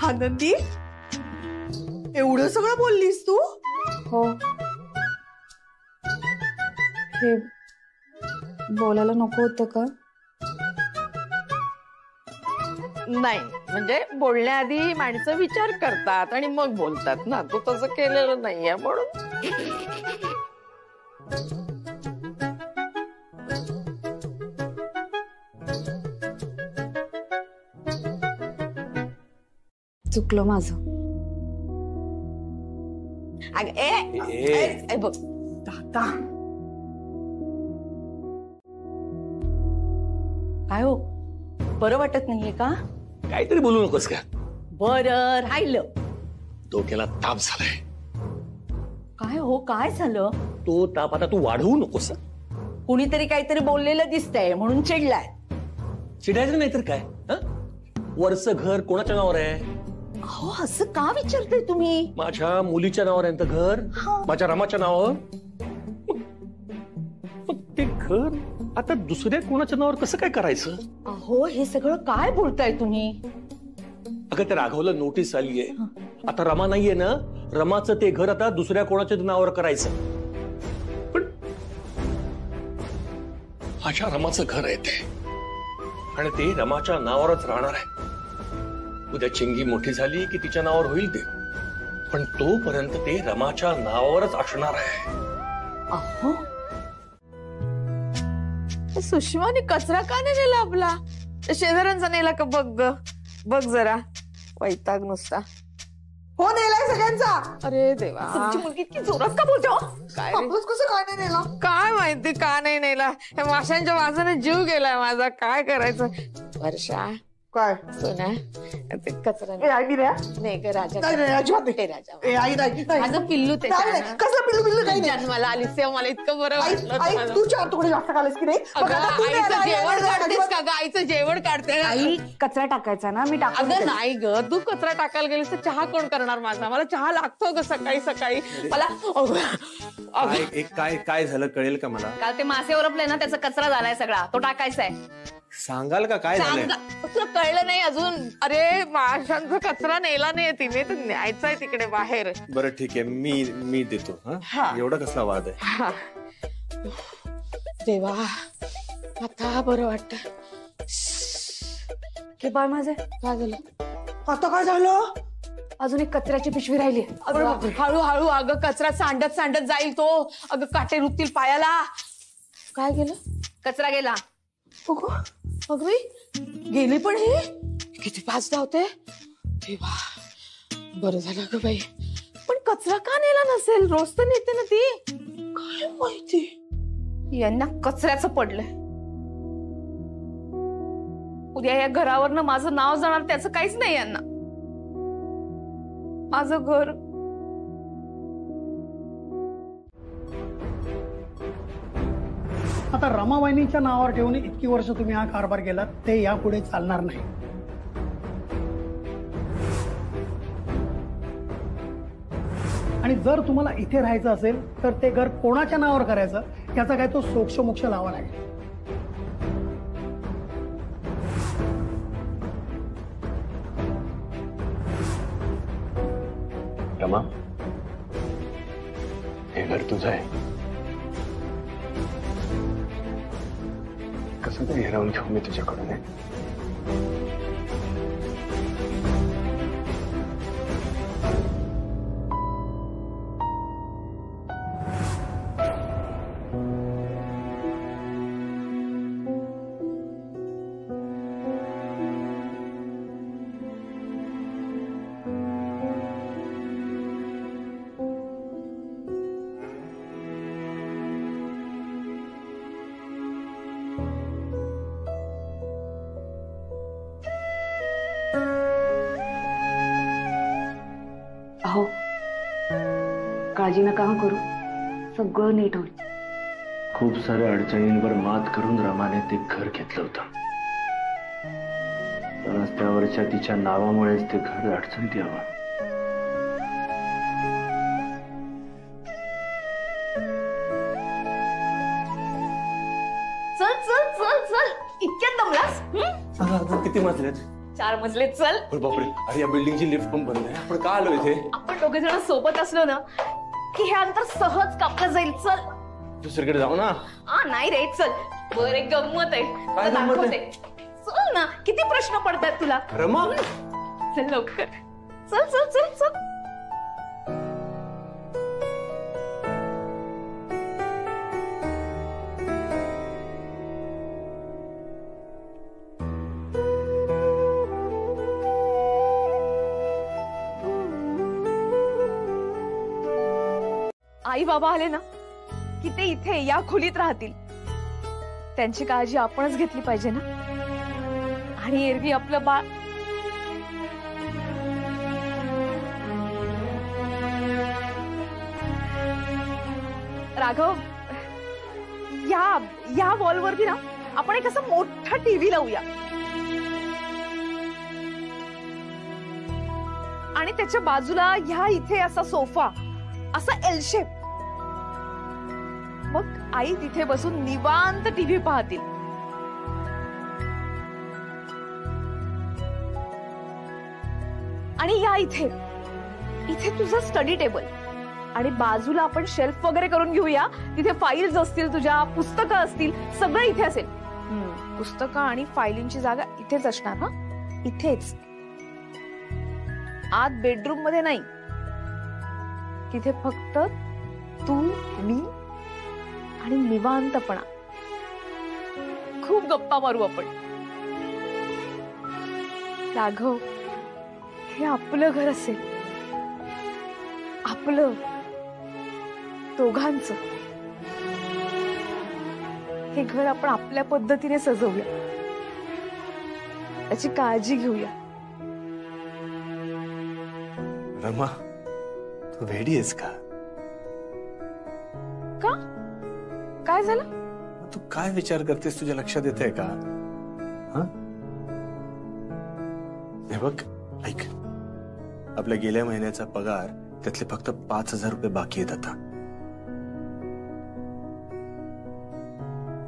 आनंदी, एवढं सगळं बोललीस तू?
हो, हे बोलायला नको होतं का?
नाही, म्हणजे बोलण्याआधी माणसं विचार करतात आणि मग बोलतात ना. तू तसं केलेलं नाहीये म्हणून.
चुकलं माझं.
बघ
दादा,
काय हो, बरं वाटत नाहीये का?
काहीतरी बोलू नकोस का?
बरं राहिलं.
डोक्याला ताप झालाय.
काय हो, काय झालं?
तो ताप आता तू वाढवू नकोस.
कुणीतरी काहीतरी बोललेलं दिसतंय म्हणून चिडलाय.
चिडायचं नाही तर काय? वरचं घर कोणाच्या नावावर आहे?
अहो, असं का विचारताय तुम्ही?
माझ्या मुलीच्या नावावर आहे तर घर, माझ्या रमाच्या नावावर. मग ते घर आता दुसऱ्या कोणाच्या नावावर कसं काय करायचं?
अहो, हे सगळं काय बोलताय तुम्ही?
अगं, त्या राघवला नोटीस आलीये. आता रमा नाहीये ना, रमाचं ते घर आता दुसऱ्या कोणाच्या नावावर करायचं. पण माझ्या रमाचं घर आहे ते, आणि ते रमाच्या नावावरच राहणार आहे. उद्या चिंगी मोठी झाली की तिच्या नावावर होईल ते, पण तोपर्यंत ते रमाच्या नावावरच असणार आहे.
अहो,
सुषमाने कचरा का नाही नेला आपला? शेजाऱ्यांचा नेला का बघ बघ जरा. वैताग नुसता.
हो, नेलाय सगळ्यांचा.
अरे देवा,
तुमची मुलगी इतकी जोरात का बोलते हो?
काय रे?
आपलंच कसं काय नाही नेला?
काय माहिती का नाही नेला. या माशांच्या वासाने जीव गेलाय माझा. काय करायचं? वर्षा,
काय
सोना, ते कचरा
आई रे,
नाही ग राजा.
नाही नाही, अजिबात नाही.
हे राजा,
आई नाही.
माझं पिल्लू ते
कसलं पिल्लू पिल्लू काही नाही.
जन्माला आलीस तेव्हा मला इतकं बरं वाटलं.
आई, तू 4 तुकडे जास्त खाल्लेस की नाही?
अगं, आईचं जेवण काढतेस का ग? आईचं जेवण काढते.
आई, कचरा टाकायचा ना, मी टाकून
अगं
देते.
नाही ग, तू कचरा टाकायला गेलीस तर चहा कोण करणार माझा? मला चहा लागतो ग सकाळी सकाळी. मला
काय झालं कळेल का मला?
काल ते मासे ओरपले ना, त्याचा कचरा झालाय सगळा, तो टाकायचा आहे.
सांगाल का काय झालंय?
तुला कळलं नाही अजून? अरे, माशांचा कचरा नेला नाही तिने, तर न्यायचा आहे तिकडे बाहेर.
बरं ठीक आहे, मी देतो. एवढा कसला वाद आहे?
देवा, आता बरं वाटत.
हे बाळ माझे,
काय झालं?
आता काय झालं?
अजून एक कचऱ्याची पिशवी राहिली.
हळूहळू अगं, कचरा सांडत सांडत जाईल तो. अगं, काटे रुततील पायाला. काय गेलं?
कचरा गेला.
अगं, गेली पण ही किती फास्ट धावते. देवा, बरं झालं ग बाई. पण कचरा का नेला नसेल? रोज तर नेते ना ती. काय माहिती,
यांना कचऱ्याचं पडलंय. उद्या या घरावरनं माझं नाव जाणार त्याचं काहीच नाही यांना. माझं घर
आता रमाबाईंच्या नावावर ठेवून इतकी वर्ष तुम्ही हा कारभार केलात, ते यापुढे चालणार नाही. आणि जर तुम्हाला इथे राहायचं असेल तर ते घर कोणाच्या नावावर करायचं याचा काय तो सोक्षमोक्ष लावा लागेल.
रमा, हे घर तुझं आहे. कसं तरी हिरावून घेऊ मी तुझ्याकडून.
काळजी नका करू, सगळं नीट होईल.
खूप साऱ्या अडचणींवर मात करून रमाने ते घर घेतलं होतं, पण रस्त्यावरच्या तिच्या नावामुळेच ते घर अडचणीत यावं.
चल चल चल चल, इतक्यात दमलास?
किती मजले?
4 मजले. चल.
बापरे, अरे या बिल्डिंगची लिफ्ट पण बंद आहे. आपण का आलो इथे?
आपण दोघे जण सोबत असलो ना की हे अंतर सहज कापलं जाईल. चल
दुसरीकडे जाऊ ना.
नाही रे, चल. बर, एक गंमत आहे,
काय गंमत आहे?
दाखवते. चल ना, किती प्रश्न पडतात तुला.
रमा,
चल लवकर. चल चल चल चल. आई बाबा आले ना की ते इथे या खोलीत राहतील. त्यांची काळजी आपणच घेतली पाहिजे ना. आणि एरवी आपलं बाळ राघव, या वॉलवरती ना आपण एक असं मोठा टीव्ही लावूया आणि त्याच्या बाजूला ह्या इथे असा सोफा, असा एल शेप. मग आई तिथे बसून निवांत टीव्ही पाहतील. आणि या इथे तुझं स्टडी टेबल आणि बाजूला आपण शेल्फ वगैरे करून घेऊया. तिथे फाईल्स असतील, तुझ्या पुस्तकं असतील, सगळं इथे असेल. पुस्तकं आणि फाईलींची जागा इथेच असणार. हा, इथेच. आत बेडरूम मध्ये नाही. तिथे फक्त तू, मी आणि निवांतपणा. खूप गप्पा मारू आपण. राघव, हे आपलं घर असेल, आपलं, दोघांचं. हे घर आपण आपल्या पद्धतीने सजवूया, त्याची काळजी घेऊया.
रमा, तू वेडी आहेस का?
का? काय झालं?
तू काय विचार करतेस? तुझ्या लक्षात येतंय का? हे बघ, ऐक, आपल्या गेल्या महिन्याचा पगार त्यातले फक्त 5,000 रुपये बाकी आहेत आता.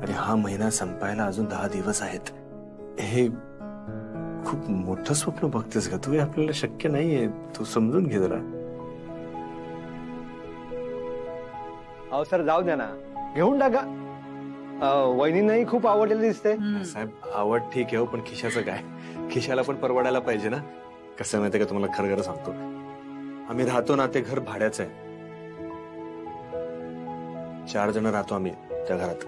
आणि हा महिना संपायला अजून 10 दिवस आहेत. हे खूप मोठं स्वप्न बघतेस का तू? हे आपल्याला शक्य नाहीये. तू समजून घे जरा.
अहो सर, जाऊ द्या ना, घेऊन टाका. वहिनींनाही खूप आवडलेलं दिसते.
साहेब, आवड ठीक आहे हो, पण खिशाचं काय? खिशाला पण परवडायला पाहिजे ना. कसं माहितीये का, तुम्हाला खरं सांगतो, आम्ही राहतो ना ते घर भाड्याचं आहे. 4 जण राहतो आम्ही त्या घरात.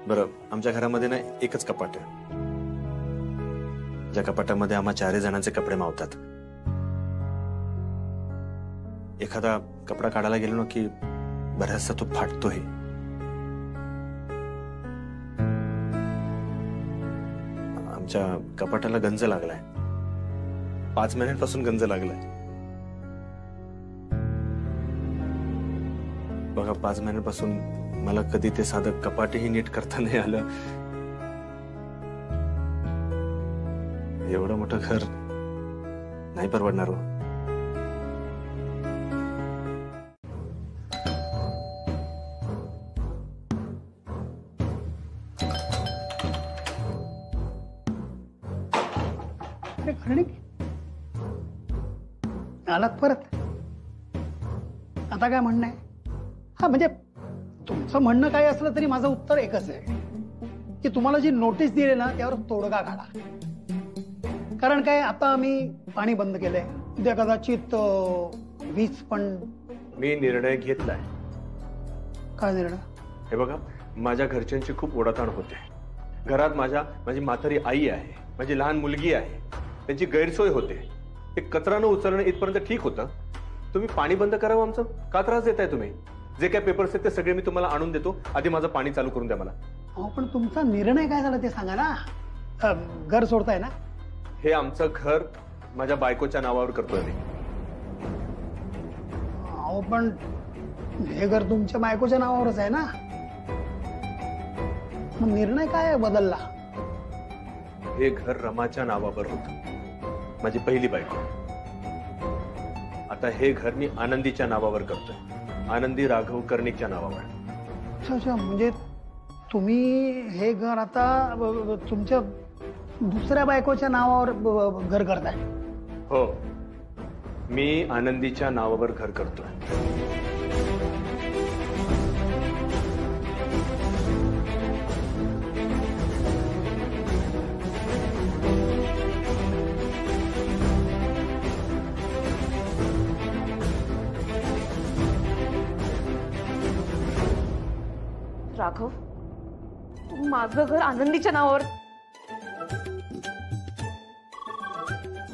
बरं, आमच्या घरामध्ये ना एकच कपाट आहे. ज्या कपाटामध्ये आम्हा 4 जणांचे कपडे मावतात. एखादा कपडा काढायला गेलो ना की बऱ्याचसा तो फाटतोही. आमच्या कपाटाला गंज लागलाय. 5 महिन्यांपासून गंज लागलाय. बघा, 5 महिन्यांपासून मला कधी ते साधं कपाटही नीट करता नाही आलं. एवढं मोठं घर नाही परवडणार हो.
आलात परत? आता काय म्हणणं आहे? हा, म्हणजे तुमचं म्हणणं काय असलं तरी माझं उत्तर एकच आहे की तुम्हाला जी नोटीस दिली ना त्यावर तोडगा काढा. कारण काय, आता आम्ही पाणी बंद केलंय. उद्या कदाचित वीज पण.
मी निर्णय घेतलाय.
काय निर्णय?
हे बघा, माझ्या घरच्यांची खूप ओढाताण होते. घरात माझी म्हातारी आई आहे, माझी लहान मुलगी आहे, त्यांची गैरसोय होते. ते कचरा न उचलणं इथपर्यंत ठीक होतं. तुम्ही पाणी बंद करावं आमचं. का त्रास देताय तुम्ही? जे काय पेपर्स आहेत ते सगळे मी तुम्हाला आणून देतो. आधी माझं पाणी चालू करून द्या मला.
पण तुमचा निर्णय काय झाला ते सांगा ना. घर सोडताय ना?
हे आमचं घर माझ्या बायकोच्या नावावर करतोय मी.
पण हे घर तुमच्या बायकोच्या नावावरच आहे ना, मग निर्णय काय आहे बदलला?
हे घर रमाच्या नावावर होतं, माझी पहिली बायको. आता हे घर मी आनंदीच्या नावावर करतोय, आनंदी राघव कर्णिकच्या नावावर.
अच्छा अच्छा, म्हणजे तुम्ही हे घर आता तुमच्या दुसऱ्या बायकोच्या नावावर घर करताय?
हो, मी आनंदीच्या नावावर घर करतोय.
राघव, तू माझं घर आनंदीच्या नावावर.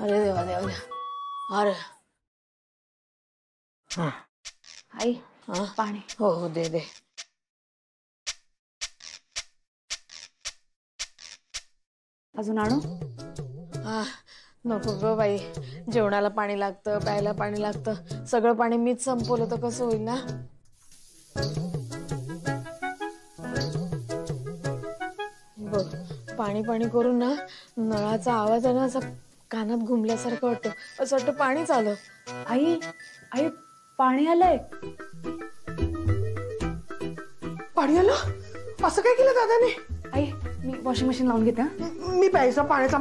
अरे देवा देवा देवा. अरे
आई पाणी.
हो हो दे दे.
अजून आणू?
नको ग बाई, जेवणाला पाणी लागतं, प्यायला पाणी लागतं, सगळं पाणी मीच संपवलं तर कसं होईल ना. बघ, पाणी पाणी करून ना नळाचा आवाज आहे ना असा कानात घुमल्यासारखं वाटतं, असं वाटतं पाणीच आलं.
आई आई पाणी आलंय.
पाणी आलं? असं काय केलं दादाने?
आई मी वॉशिंग मशीन लावून घेते.
मी प्यायचा पाण्याचा